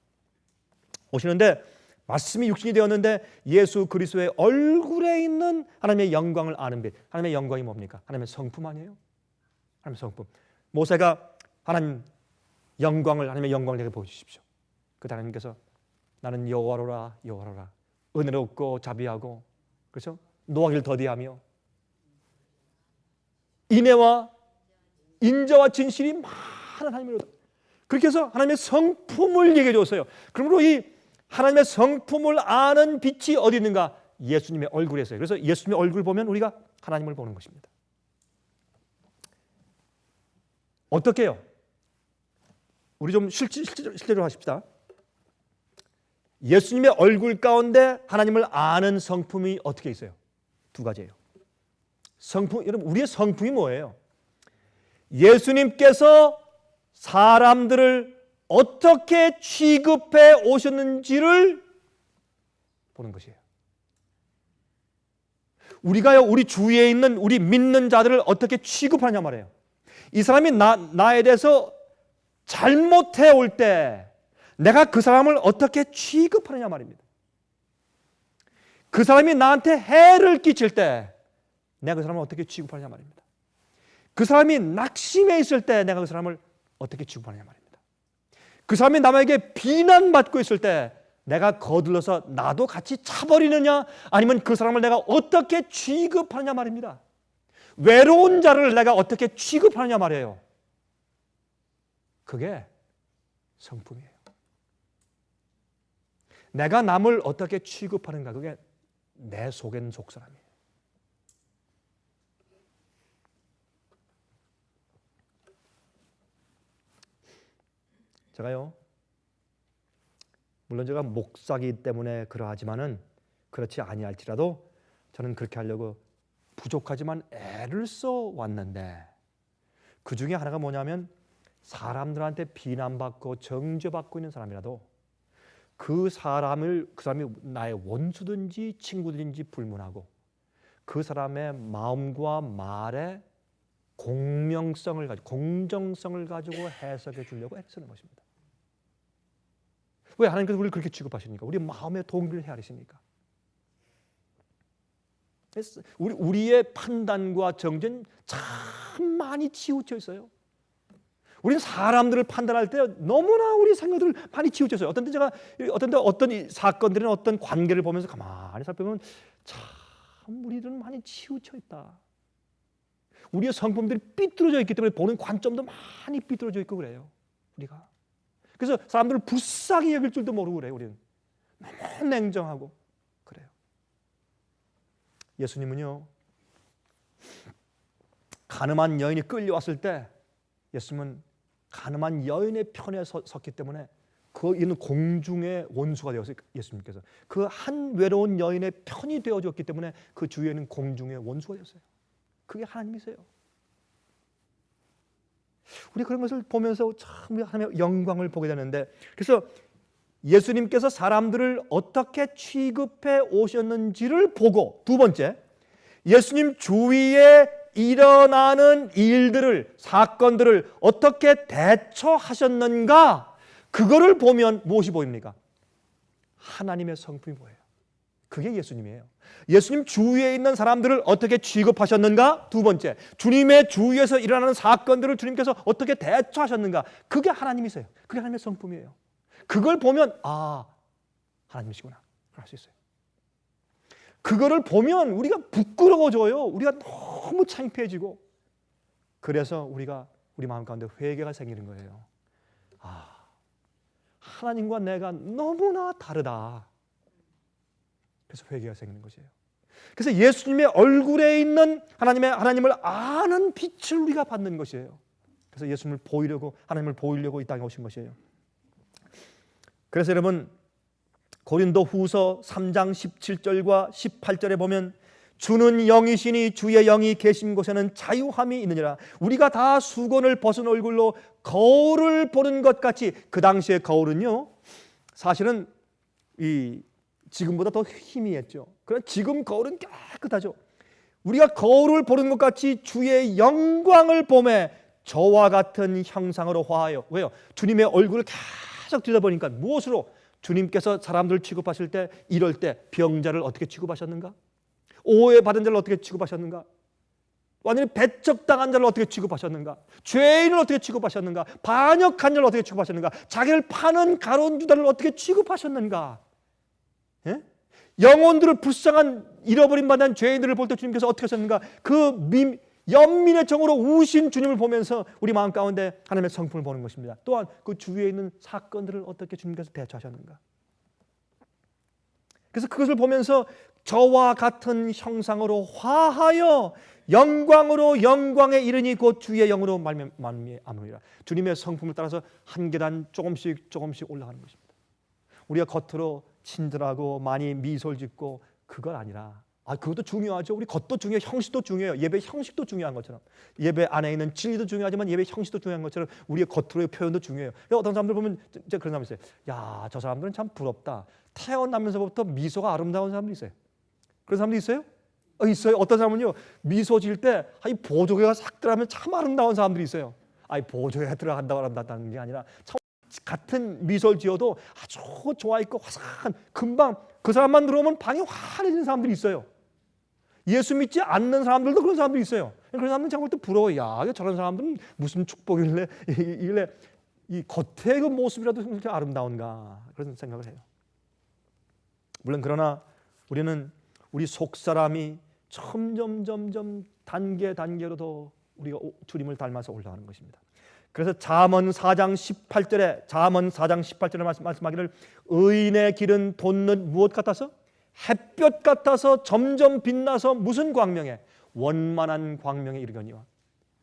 오시는데 말씀이 육신이 되었는데 예수 그리스도의 얼굴에 있는 하나님의 영광을 아는 빛. 하나님의 영광이 뭡니까? 하나님의 성품 아니에요? 하나님의 성품. 모세가 하나님의 영광을 내게 보여주십시오. 그 하나님께서 나는 여호와로라 여호와로라 은혜롭고 자비하고 그렇죠? 노하기를 더디하며 인애와 인자와 진실이 많은 하나님이로다. 그렇게 해서 하나님의 성품을 얘기해 줬어요. 그러므로 이 하나님의 성품을 아는 빛이 어디 있는가? 예수님의 얼굴에 있어요. 그래서 예수님의 얼굴을 보면 우리가 하나님을 보는 것입니다. 어떻게 해요? 우리 좀 실제로 하십시다. 예수님의 얼굴 가운데 하나님을 아는 성품이 어떻게 있어요? 두 가지예요. 여러분, 우리의 성품이 뭐예요? 예수님께서 사람들을 어떻게 취급해 오셨는지를 보는 것이에요. 우리가요, 우리 주위에 있는 우리 믿는 자들을 어떻게 취급하냐 말이에요. 이 사람이 나에 대해서 잘못해 올 때 내가 그 사람을 어떻게 취급하느냐 말입니다. 그 사람이 나한테 해를 끼칠 때 내가 그 사람을 어떻게 취급하느냐 말입니다. 그 사람이 낙심해 있을 때 내가 그 사람을 어떻게 취급하느냐 말입니다. 그 사람이 남에게 비난받고 있을 때 내가 거들러서 나도 같이 차버리느냐 아니면 그 사람을 내가 어떻게 취급하느냐 말입니다. 외로운 자를 내가 어떻게 취급하느냐 말이에요. 그게 성품이에요. 내가 남을 어떻게 취급하는가, 그게 내 속엔 속사람이에요. 제가요, 물론 제가 목사기 때문에 그러하지만은 그렇지 아니할지라도 저는 그렇게 하려고 부족하지만 애를 써 왔는데, 그 중에 하나가 뭐냐면 사람들한테 비난받고 정죄받고 있는 사람이라도 그 사람이 나의 원수든지 친구든지 불문하고 그 사람의 마음과 말에 공명성을 가지고 공정성을 가지고 해석해 주려고 애쓰는 것입니다. 왜 하나님께서 우리를 그렇게 취급하십니까? 우리 마음의 동기를 헤아리십니까? 우리의 판단과 정죄는 참 많이 치우쳐 있어요. 우리는 사람들을 판단할 때 너무나 우리 생각들을 많이 치우쳐 있어요. 어떤 사건들이나 어떤 관계를 보면서 가만히 살펴보면 참 우리들은 많이 치우쳐 있다. 우리의 성품들이 삐뚤어져 있기 때문에 보는 관점도 많이 삐뚤어져 있고 그래요. 우리가. 그래서 사람들을 불쌍히 여길 줄도 모르고 그래요. 우리는 너무 냉정하고 그래요. 예수님은요, 가늠한 여인이 끌려왔을 때 예수님은 가늠한 여인의 편에 섰기 때문에 그 이는 공중의 원수가 되었어요. 예수님께서 그 한 외로운 여인의 편이 되어줬기 때문에 그 주위에는 공중의 원수가 되었어요. 그게 하나님이세요. 우리 그런 것을 보면서 참 하나님의 영광을 보게 되는데, 그래서 예수님께서 사람들을 어떻게 취급해 오셨는지를 보고, 두 번째, 예수님 주위에 일어나는 일들을, 사건들을 어떻게 대처하셨는가, 그거를 보면 무엇이 보입니까? 하나님의 성품이 보여요. 그게 예수님이에요. 예수님 주위에 있는 사람들을 어떻게 취급하셨는가? 두 번째, 주님의 주위에서 일어나는 사건들을 주님께서 어떻게 대처하셨는가? 그게 하나님이세요. 그게 하나님의 성품이에요. 그걸 보면 하나님이시구나 할 수 있어요. 그거를 보면 우리가 부끄러워져요. 우리가 너무 창피해지고, 그래서 우리가 우리 마음 가운데 회개가 생기는 거예요. 하나님과 내가 너무나 다르다. 그래서 회개가 생기는 것이에요. 그래서 예수님의 얼굴에 있는 하나님을 아는 빛을 우리가 받는 것이에요. 그래서 예수님을 보이려고, 하나님을 보이려고 이 땅에 오신 것이에요. 그래서 여러분, 고린도 후서 3장 17절과 18절에 보면 주는 영이시니 주의 영이 계신 곳에는 자유함이 있느니라. 우리가 다 수건을 벗은 얼굴로 거울을 보는 것 같이, 그 당시의 거울은요, 사실은 지금보다 더 희미했죠. 그러나 지금 거울은 깨끗하죠. 우리가 거울을 보는 것 같이 주의 영광을 보매 저와 같은 형상으로 화하여. 왜요? 주님의 얼굴을 계속 들여다보니까 무엇으로? 주님께서 사람들을 취급하실 때, 이럴 때 병자를 어떻게 취급하셨는가? 오해받은 자를 어떻게 취급하셨는가? 완전히 배척당한 자를 어떻게 취급하셨는가? 죄인을 어떻게 취급하셨는가? 반역한 자를 어떻게 취급하셨는가? 자기를 파는 가론 유다를 어떻게 취급하셨는가? 예? 영혼들을 불쌍한 잃어버린 받은 죄인들을 볼 때 주님께서 어떻게 하셨는가? 그 연민의 정으로 우신 주님을 보면서 우리 마음 가운데 하나님의 성품을 보는 것입니다. 또한 그 주위에 있는 사건들을 어떻게 주님께서 대처하셨는가? 그래서 그것을 보면서 저와 같은 형상으로 화하여 영광으로 영광에 이르니 곧 주의 영으로 말미암으리라. 주님의 성품을 따라서 한 계단 조금씩 올라가는 것입니다. 우리가 겉으로 친절하고 많이 미소를 짓고 그건 아니라, 그것도 중요하죠. 우리 겉도 중요해요. 형식도 중요해요. 예배 형식도 중요한 것처럼, 예배 안에 있는 진리도 중요하지만 예배 형식도 중요한 것처럼 우리의 겉으로의 표현도 중요해요. 어떤 사람들 보면 그런 사람이 있어요. 야, 저 사람들은 참 부럽다. 태어나면서부터 미소가 아름다운 사람들이 있어요. 그런 사람들이 있어요? 있어요. 어떤 사람은요, 미소 지을 때 보조개가 싹 들어가면 참 아름다운 사람들이 있어요. 보조개가 들어간다고 아름답다는 게 아니라 참 같은 미소를 지어도 아주 좋아 있고 화사한, 금방 그 사람만 들어오면 방이 환해지는 사람들이 있어요. 예수 믿지 않는 사람들도 그런 사람들이 있어요. 그런 사람들은 참 볼 때 부러워요. 야, 저런 사람들은 무슨 축복이길래 이 겉의 그 모습이라도 그렇게 아름다운가, 그런 생각을 해요. 물론 그러나 우리는 우리 속사람이 점점 단계로 더 우리가 주님을 닮아서 올라가는 것입니다. 그래서 잠언 4장 18절에 말씀하기를 의인의 길은 돋는 무엇 같아서? 햇볕 같아서 점점 빛나서 무슨 광명에? 원만한 광명에 이르거니와.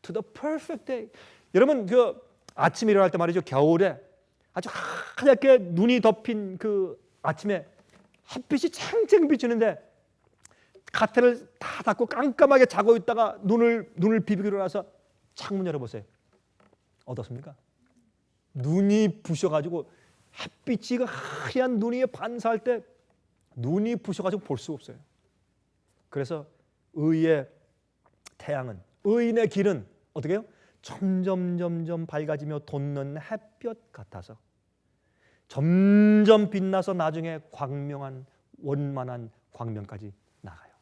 To the perfect day. 여러분 그 아침에 일어날 때 말이죠. 겨울에 아주 하얗게 눈이 덮인 그 아침에 햇빛이 챙챙 비치는데 가태를 다 닫고 깜깜하게 자고 있다가 눈을 비비고 일어나서 창문 열어보세요. 어떻습니까? 눈이 부셔가지고 햇빛이 하얀 눈이 반사할 때 눈이 부셔가지고 볼 수 없어요. 그래서 의의 태양은, 의인의 길은 어떻게 해요? 점점 밝아지며 돋는 햇볕 같아서 점점 빛나서 나중에 광명한 원만한 광명까지 나가요.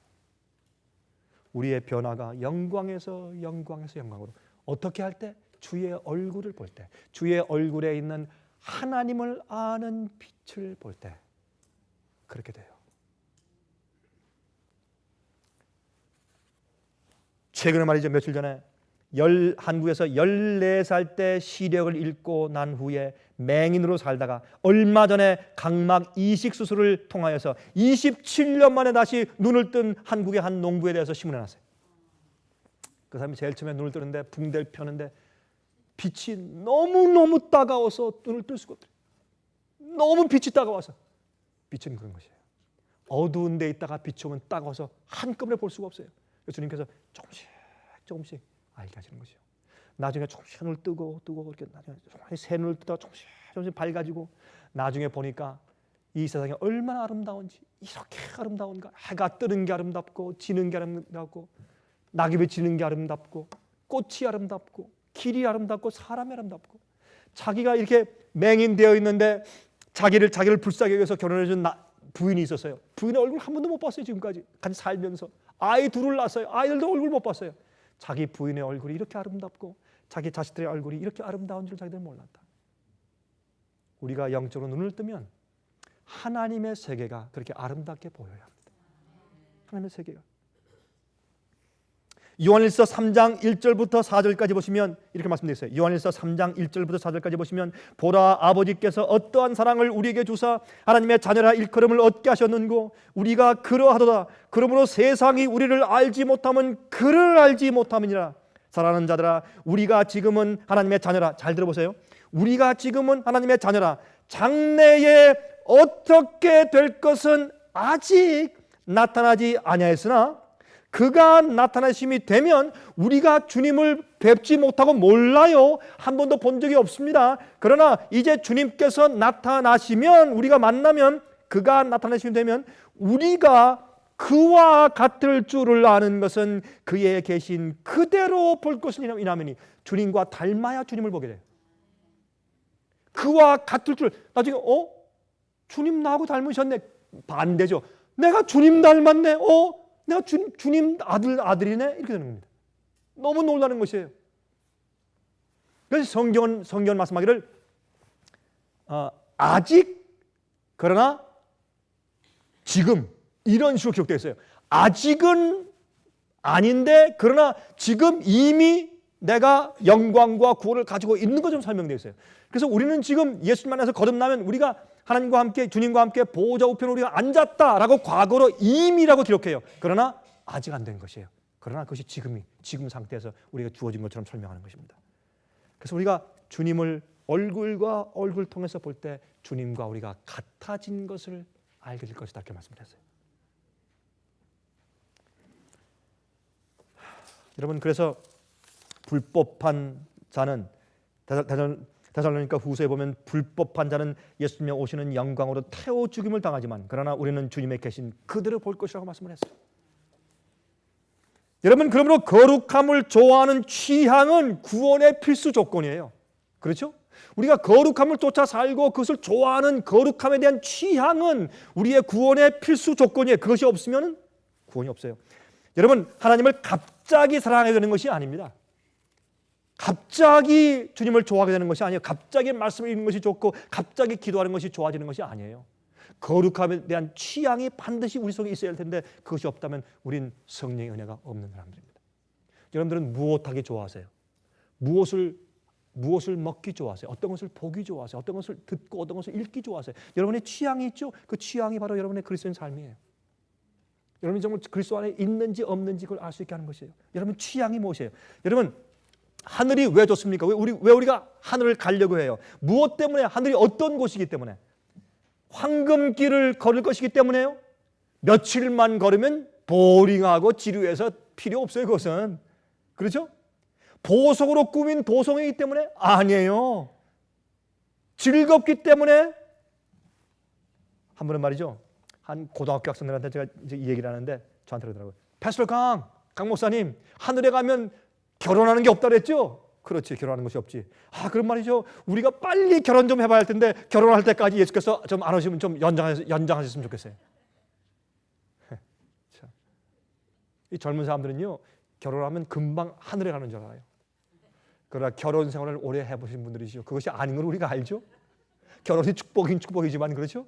우리의 변화가 영광에서 영광으로, 어떻게 할 때? 주의 얼굴을 볼 때, 주의 얼굴에 있는 하나님을 아는 빛을 볼 때 그렇게 돼요. 최근에 말이죠, 며칠 전에 한국에서 14살 때 시력을 잃고 난 후에 맹인으로 살다가 얼마 전에 각막 이식 수술을 통하여서 27년 만에 다시 눈을 뜬 한국의 한 농부에 대해서 신문에 났어요. 그 사람이 제일 처음에 눈을 뜨는데 붕대를 펴는데 빛이 너무너무 따가워서 눈을 뜰 수가 없어요. 너무 빛이 따가워서. 빛은 그런 것이에요. 어두운 데 있다가 빛이 오면 따가워서 한꺼번에 볼 수가 없어요. 그래서 주님께서 조금씩 알게 하시는 것이요. 나중에 조금씩 눈을 뜨고 이렇게 나중에 새 눈을 뜨다가 조금씩 밝아지고 나중에 보니까 이 세상이 얼마나 아름다운지, 이렇게 아름다운가. 해가 뜨는 게 아름답고 지는 게 아름답고 낙엽이 지는 게 아름답고 꽃이 아름답고 길이 아름답고 사람이 아름답고, 자기가 이렇게 맹인되어 있는데 자기를 불쌍히 여겨서 결혼해준 부인이 있었어요. 부인의 얼굴 한 번도 못 봤어요. 지금까지 같이 살면서 아이 둘을 낳았어요. 아이들도 얼굴 못 봤어요. 자기 부인의 얼굴이 이렇게 아름답고 자기 자식들의 얼굴이 이렇게 아름다운 줄 자기들은 몰랐다. 우리가 영적으로 눈을 뜨면 하나님의 세계가 그렇게 아름답게 보여야 합니다. 하나님의 세계가. 요한일서 3장 1절부터 4절까지 보시면 이렇게 말씀되어 있어요. 요한일서 3장 1절부터 4절까지 보시면 보라, 아버지께서 어떠한 사랑을 우리에게 주사 하나님의 자녀라 일컬음을 얻게 하셨는고 우리가 그러하도다. 그러므로 세상이 우리를 알지 못하면 그를 알지 못함이니라. 사랑하는 자들아, 우리가 지금은 하나님의 자녀라. 잘 들어보세요. 우리가 지금은 하나님의 자녀라. 장래에 어떻게 될 것은 아직 나타나지 아니하였으나 그가 나타나심이 되면 우리가 주님을 뵙지 못하고 몰라요. 한 번도 본 적이 없습니다. 그러나 이제 주님께서 나타나시면, 우리가 만나면, 그가 나타나시면 되면 우리가 그와 같을 줄을 아는 것은 그의 계신 그대로 볼 것이니 이나매니. 주님과 닮아야 주님을 보게 돼요. 그와 같을 줄. 나중에 주님 나하고 닮으셨네. 반대죠. 내가 주님 닮았네. 내가 주님 아들이네. 이렇게 되는 겁니다. 너무 놀라는 것이에요. 그래서 성경은 말씀하기를 아직 그러나 지금 이런 식으로 기록되어 있어요. 아직은 아닌데 그러나 지금 이미 내가 영광과 구원을 가지고 있는 것처럼 설명되어 있어요. 그래서 우리는 지금 예수님 안에서 거듭나면 우리가 하나님과 함께 주님과 함께 보호자 우편에 우리가 앉았다라고 과거로 이미라고 기록해요. 그러나 아직 안 된 것이에요. 그러나 그것이 지금 상태에서 우리가 주어진 것처럼 설명하는 것입니다. 그래서 우리가 주님을 얼굴과 얼굴 통해서 볼 때 주님과 우리가 같아진 것을 알게 될 것이다 이렇게 말씀을 했어요. 여러분 그래서 불법한 자는 데살로니가 후서에 보면 불법한 자는 예수님의 오시는 영광으로 태워 죽임을 당하지만 그러나 우리는 주님의 계신 그대로 볼 것이라고 말씀을 했어요. 여러분 그러므로 거룩함을 좋아하는 취향은 구원의 필수 조건이에요. 그렇죠? 우리가 거룩함을 쫓아 살고 그것을 좋아하는 거룩함에 대한 취향은 우리의 구원의 필수 조건이에요. 그것이 없으면 구원이 없어요. 여러분 하나님을 갑자기 사랑하게 되는 것이 아닙니다. 갑자기 주님을 좋아하게 되는 것이 아니에요. 갑자기 말씀을 읽는 것이 좋고 갑자기 기도하는 것이 좋아지는 것이 아니에요. 거룩함에 대한 취향이 반드시 우리 속에 있어야 할 텐데 그것이 없다면 우린 성령의 은혜가 없는 사람들입니다. 여러분들은 무엇하기 좋아하세요? 무엇을 먹기 좋아하세요? 어떤 것을 보기 좋아하세요? 어떤 것을 듣고 어떤 것을 읽기 좋아하세요? 여러분의 취향이 있죠? 그 취향이 바로 여러분의 그리스도인 삶이에요. 여러분이 정말 그리스도 안에 있는지 없는지 그걸 알 수 있게 하는 것이에요. 여러분 취향이 무엇이에요? 여러분 하늘이 왜 좋습니까? 왜 우리가 하늘을 가려고 해요? 무엇 때문에? 하늘이 어떤 곳이기 때문에? 황금길을 걸을 것이기 때문에요? 며칠만 걸으면 보링하고 지루해서 필요 없어요. 그것은. 그렇죠? 보석으로 꾸민 도성이기 때문에? 아니에요. 즐겁기 때문에? 한 번은 말이죠. 한 고등학교 학생들한테 제가 이제 이 얘기를 하는데 저한테 그러더라고요. 패스터 강 목사님 하늘에 가면 결혼하는 게 없다 그랬죠? 그렇지, 결혼하는 것이 없지. 그런 말이죠. 우리가 빨리 결혼 좀 해봐야 할 텐데 결혼할 때까지 예수께서 좀 안 오시면 좀 연장하셨으면 좋겠어요. 참. 이 젊은 사람들은요 결혼하면 금방 하늘에 가는 줄 알아요. 그러나 결혼 생활을 오래 해보신 분들이시죠. 그것이 아닌 걸 우리가 알죠. 결혼이 축복인 축복이지만 그렇죠.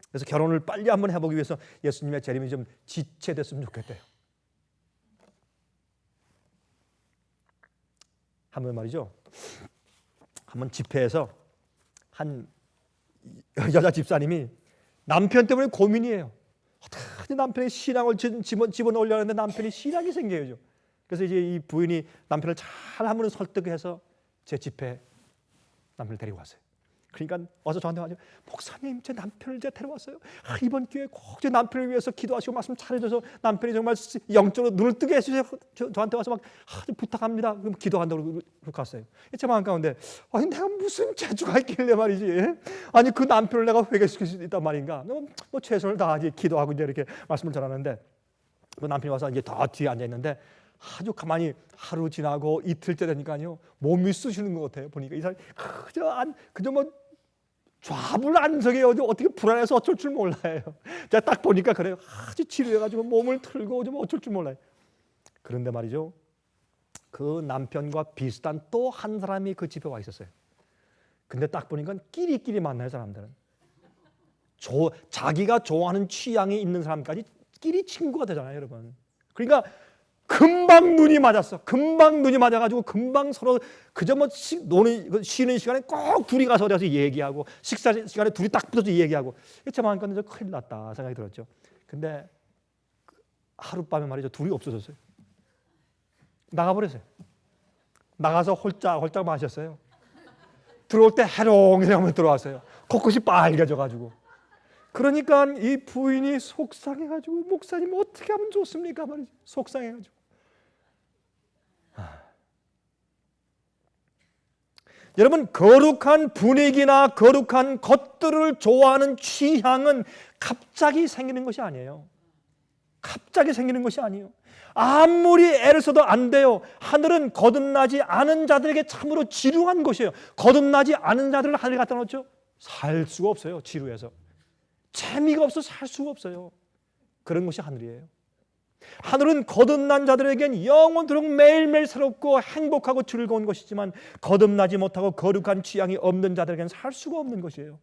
그래서 결혼을 빨리 한번 해보기 위해서 예수님의 재림이 좀 지체됐으면 좋겠대요. 한번 말이죠. 한번 집회에서 한 여자 집사님이 남편 때문에 고민이에요. 어떻게 남편의 신앙을 집어넣으려고 하는데 남편이 신앙이 생겨요. 그래서 이제 이 부인이 남편을 잘 한번 설득해서 제 집회에 남편을 데리고 왔어요. 그러니까 와서 저한테 말이죠. 목사님 제 남편을 제가 데려왔어요. 이번 기회에 꼭 제 남편을 위해서 기도하시고 말씀 잘해줘서 남편이 정말 영적으로 눈을 뜨게 해주세요. 저한테 와서 막 좀 부탁합니다. 그럼 기도한다고 그러고 갔어요. 제 마음 가운데 아니 내가 무슨 재주가 있길래 말이지. 아니 그 남편을 내가 회개시킬 수 있단 말인가. 뭐 최선을 다하지 기도하고 이제 이렇게 말씀을 전하는데 그 남편이 와서 이제 더 뒤에 앉아 있는데 아주 가만히 하루 지나고 이틀째 되니까요 몸이 쑤시는 것 같아요. 보니까 이 사람이 그저 뭐 좌불안석에 어떻게 불안해서 어쩔 줄 몰라요. 제가 딱 보니까 그래요. 아주 지루해가지고 몸을 틀고 좀 어쩔 줄 몰라요. 그런데 말이죠. 그 남편과 비슷한 또 한 사람이 그 집에 와 있었어요. 근데 딱 보니까 끼리끼리 만나요. 사람들은. 자기가 좋아하는 취향이 있는 사람까지 끼리 친구가 되잖아요. 여러분. 그러니까 금방 눈이 맞았어. 금방 눈이 맞아가지고 금방 서로 그저 뭐 쉬는 시간에 꼭 둘이 가서 어디 가서 얘기하고 식사 시간에 둘이 딱 붙어서 얘기하고 제 마음 가운데 큰일 났다 생각이 들었죠. 근데 하룻밤에 말이죠. 둘이 없어졌어요. 나가버렸어요. 나가서 홀짝 마셨어요. 들어올 때 해롱해롱하면서 들어왔어요. 코끝이 빨개져가지고. 그러니까 이 부인이 속상해가지고 목사님 어떻게 하면 좋습니까? 말이죠. 속상해가지고. 여러분 거룩한 분위기나 거룩한 것들을 좋아하는 취향은 갑자기 생기는 것이 아니에요. 갑자기 생기는 것이 아니에요. 아무리 애를 써도 안 돼요. 하늘은 거듭나지 않은 자들에게 참으로 지루한 곳이에요. 거듭나지 않은 자들을 하늘에 갖다 놓죠. 살 수가 없어요. 지루해서. 재미가 없어서 살 수가 없어요. 그런 것이 하늘이에요. 하늘은 거듭난 자들에겐 영원토록 매일매일 새롭고 행복하고 즐거운 것이지만 거듭나지 못하고 거룩한 취향이 없는 자들에겐 살 수가 없는 것이에요.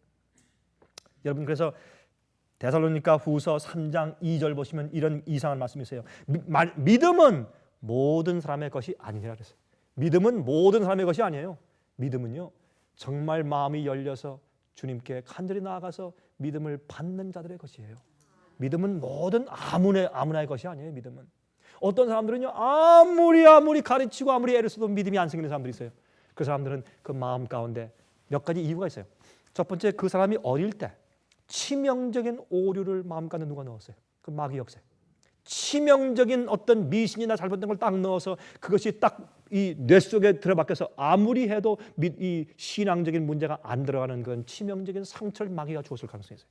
여러분, 그래서 데살로니가 후서 3장 2절 보시면 이런 이상한 말씀이 있어요. 믿음은 모든 사람의 것이 아니라 그랬어요. 믿음은 모든 사람의 것이 아니에요. 믿음은요, 정말 마음이 열려서 주님께 간절히 나아가서 믿음을 받는 자들의 것이에요. 믿음은 모든 아무나의 것이 아니에요. 믿음은 어떤 사람들은요, 아무리 가르치고 아무리 애를 써도 믿음이 안 생기는 사람들이 있어요. 그 사람들은 그 마음 가운데 몇 가지 이유가 있어요. 첫 번째, 그 사람이 어릴 때 치명적인 오류를 마음 가운데 누가 넣었어요? 그 마귀 역사. 치명적인 어떤 미신이나 잘못된 걸 딱 넣어서 그것이 딱 이 뇌 속에 들어박혀서 아무리 해도 이 신앙적인 문제가 안 들어가는 그런 치명적인 상처를 마귀가 주었을 가능성이 있어요.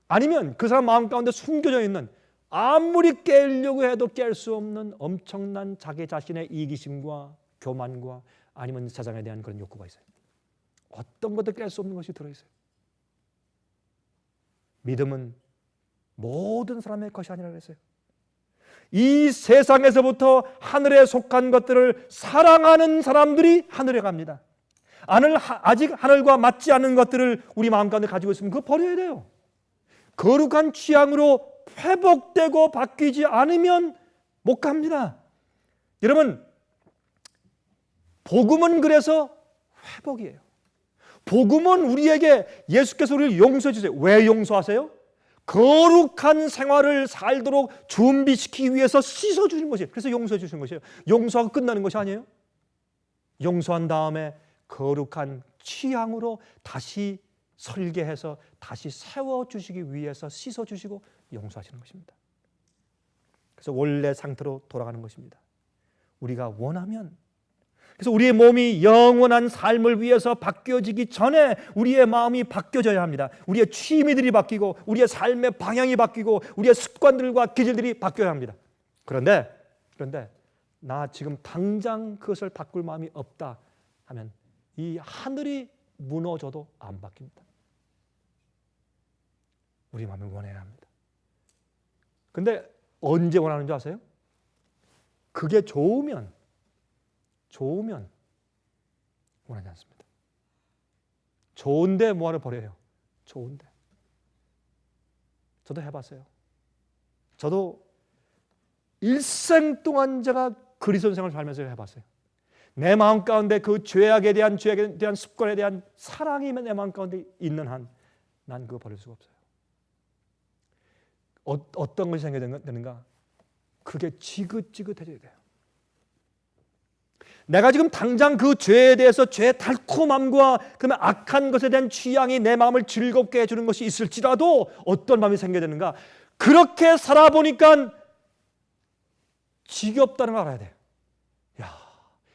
아니면 그 사람 마음 가운데 숨겨져 있는 아무리 깨려고 해도 깰 수 없는 엄청난 자기 자신의 이기심과 교만과 아니면 세상에 대한 그런 욕구가 있어요. 어떤 것도 깰 수 없는 것이 들어있어요. 믿음은 모든 사람의 것이 아니라 그랬어요. 이 세상에서부터 하늘에 속한 것들을 사랑하는 사람들이 하늘에 갑니다. 아직 하늘과 맞지 않는 것들을 우리 마음 가운데 가지고 있으면 그거 버려야 돼요. 거룩한 취향으로 회복되고 바뀌지 않으면 못 갑니다. 여러분, 복음은 그래서 회복이에요. 복음은 우리에게 예수께서 우리를 용서해 주세요. 왜 용서하세요? 거룩한 생활을 살도록 준비시키기 위해서 씻어주는 것이에요. 그래서 용서해 주시는 것이에요. 용서하고 끝나는 것이 아니에요. 용서한 다음에 거룩한 취향으로 다시 설계해서 다시 세워주시기 위해서 씻어주시고 용서하시는 것입니다. 그래서 원래 상태로 돌아가는 것입니다. 우리가 원하면, 그래서 우리의 몸이 영원한 삶을 위해서 바뀌어지기 전에 우리의 마음이 바뀌어져야 합니다. 우리의 취미들이 바뀌고 우리의 삶의 방향이 바뀌고 우리의 습관들과 기질들이 바뀌어야 합니다. 그런데 나 지금 당장 그것을 바꿀 마음이 없다 하면 이 하늘이 무너져도 안 바뀝니다. 우리 마음을 원해야 합니다. 근데 언제 원하는 줄 아세요? 그게 좋으면 원하지 않습니다. 좋은데 뭐하러 버려요? 좋은데. 저도 해봤어요. 저도 일생 동안 제가 그리스도 생활을 살면서 해봤어요. 내 마음 가운데 그 죄악에 대한 습관에 대한 사랑이 내 마음 가운데 있는 한 난 그거 버릴 수가 없어요. 어떤 것이 생겨야 되는가? 그게 지긋지긋해져야 돼요. 내가 지금 당장 그 죄에 대해서 죄의 달콤함과 그다음에 악한 것에 대한 취향이 내 마음을 즐겁게 해주는 것이 있을지라도 어떤 마음이 생겨야 되는가? 그렇게 살아보니까 지겹다는 걸 알아야 돼요. 야,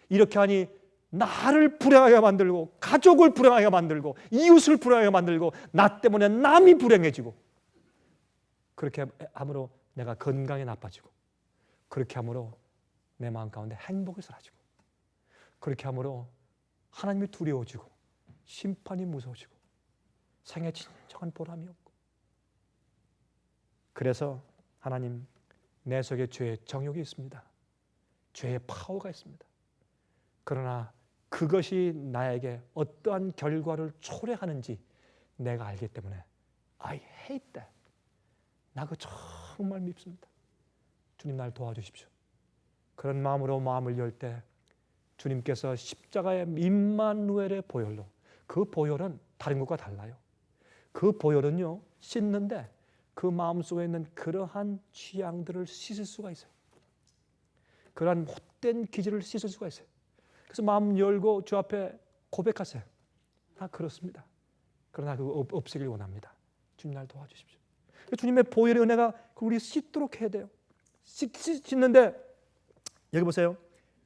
이렇게 하니 나를 불행하게 만들고 가족을 불행하게 만들고 이웃을 불행하게 만들고 나 때문에 남이 불행해지고 그렇게 함으로 내가 건강이 나빠지고 그렇게 함으로 내 마음 가운데 행복이 사라지고 그렇게 함으로 하나님이 두려워지고 심판이 무서워지고 생애 진정한 보람이 없고 그래서 하나님 내 속에 죄의 정욕이 있습니다. 죄의 파워가 있습니다. 그러나 그것이 나에게 어떠한 결과를 초래하는지 내가 알기 때문에 I hate that. 나 그거 정말 밉습니다. 주님 날 도와주십시오. 그런 마음으로 마음을 열 때 주님께서 십자가의 임마누엘의 보혈로 그 보혈은 다른 것과 달라요. 그 보혈은요 씻는데 그 마음속에 있는 그러한 취향들을 씻을 수가 있어요. 그러한 헛된 기질을 씻을 수가 있어요. 그래서 마음 열고 주 앞에 고백하세요. 나 그렇습니다. 그러나 그거 없애길 원합니다. 주님 날 도와주십시오. 주님의 보혈의 은혜가 우리 씻도록 해야 돼요. 씻는데 여기 보세요.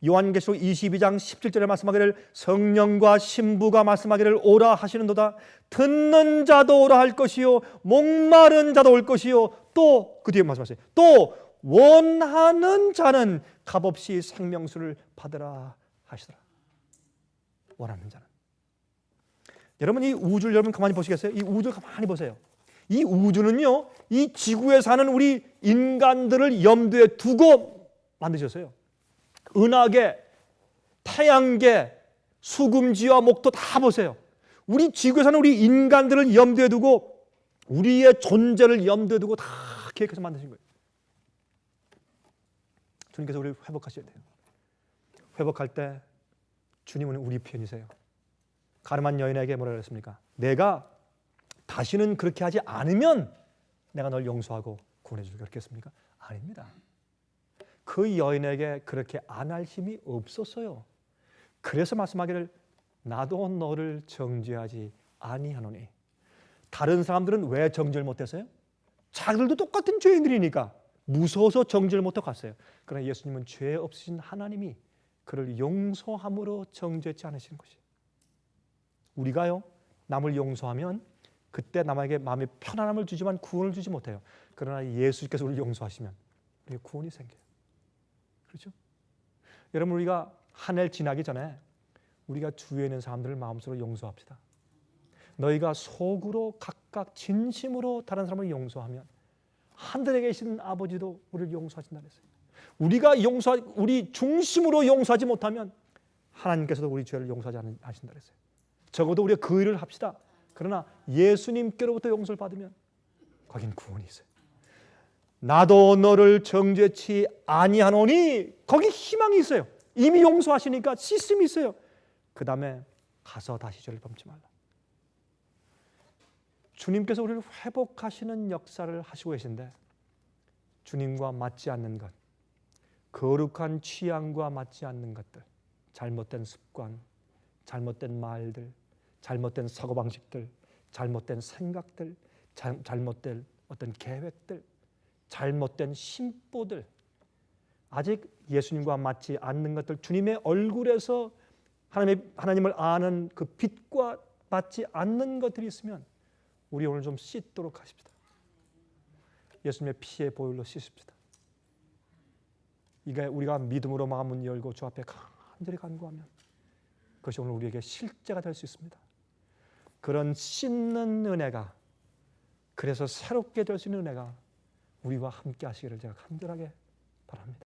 요한계시록 22장 17절에 말씀하기를 성령과 신부가 말씀하기를 오라 하시는도다. 듣는 자도 오라 할 것이요 목마른 자도 올 것이요 또 그 뒤에 말씀하세요. 또 원하는 자는 값없이 생명수를 받으라 하시더라. 원하는 자는. 여러분 이 우주를 여러분 가만히 보시겠어요? 이 우주를 가만히 보세요. 이 우주는요, 이 지구에 사는 우리 인간들을 염두에 두고 만드셨어요. 은하계, 태양계, 수금지와 목도 다 보세요. 우리 지구에 사는 우리 인간들을 염두에 두고 우리의 존재를 염두에 두고 다 계획해서 만드신 거예요. 주님께서 우리를 회복하셔야 돼요. 회복할 때 주님은 우리 편이세요. 가늠한 여인에게 뭐라 그랬습니까? 내가 다시는 그렇게 하지 않으면 내가 널 용서하고 구원해 줄게 그랬겠습니까? 아닙니다. 그 여인에게 그렇게 안 할 힘이 없었어요. 그래서 말씀하기를 나도 너를 정죄하지 아니하노니. 다른 사람들은 왜 정죄를 못했어요? 자기들도 똑같은 죄인들이니까 무서워서 정죄를 못하고 갔어요. 그러나 예수님은 죄 없으신 하나님이 그를 용서함으로 정죄치 않으시는 것이에요. 우리가요, 남을 용서하면 그때 남에게 마음의 편안함을 주지만 구원을 주지 못해요. 그러나 예수께서 우리를 용서하시면 우리에게 구원이 생겨요. 그렇죠? 여러분, 우리가 한 해를 지나기 전에 우리가 주위에 있는 사람들을 마음속으로 용서합시다. 너희가 속으로 각각 진심으로 다른 사람을 용서하면 하늘에 계신 아버지도 우리를 용서하신다 그랬어요. 우리 중심으로 용서하지 못하면 하나님께서도 우리 죄를 용서하지 않으신다 그랬어요. 적어도 우리가 그 일을 합시다. 그러나 예수님께로부터 용서를 받으면 거긴 구원이 있어요. 나도 너를 정죄치 아니하노니 거기 희망이 있어요. 이미 용서하시니까 시스템이 있어요. 그 다음에 가서 다시 죄를 범치 말라. 주님께서 우리를 회복하시는 역사를 하시고 계신데 주님과 맞지 않는 것, 거룩한 취향과 맞지 않는 것들, 잘못된 습관, 잘못된 말들, 잘못된 사고방식들, 잘못된 생각들, 잘못된 어떤 계획들, 잘못된 심보들, 아직 예수님과 맞지 않는 것들, 주님의 얼굴에서 하나님을 아는 그 빛과 맞지 않는 것들이 있으면 우리 오늘 좀 씻도록 하십시다. 예수님의 피의 보혈로 씻읍시다. 이게 우리가 믿음으로 마음을 열고 주 앞에 간절히 간구하면 그것이 오늘 우리에게 실제가 될 수 있습니다. 그런 씻는 은혜가, 그래서 새롭게 될 수 있는 은혜가 우리와 함께 하시기를 제가 간절하게 바랍니다.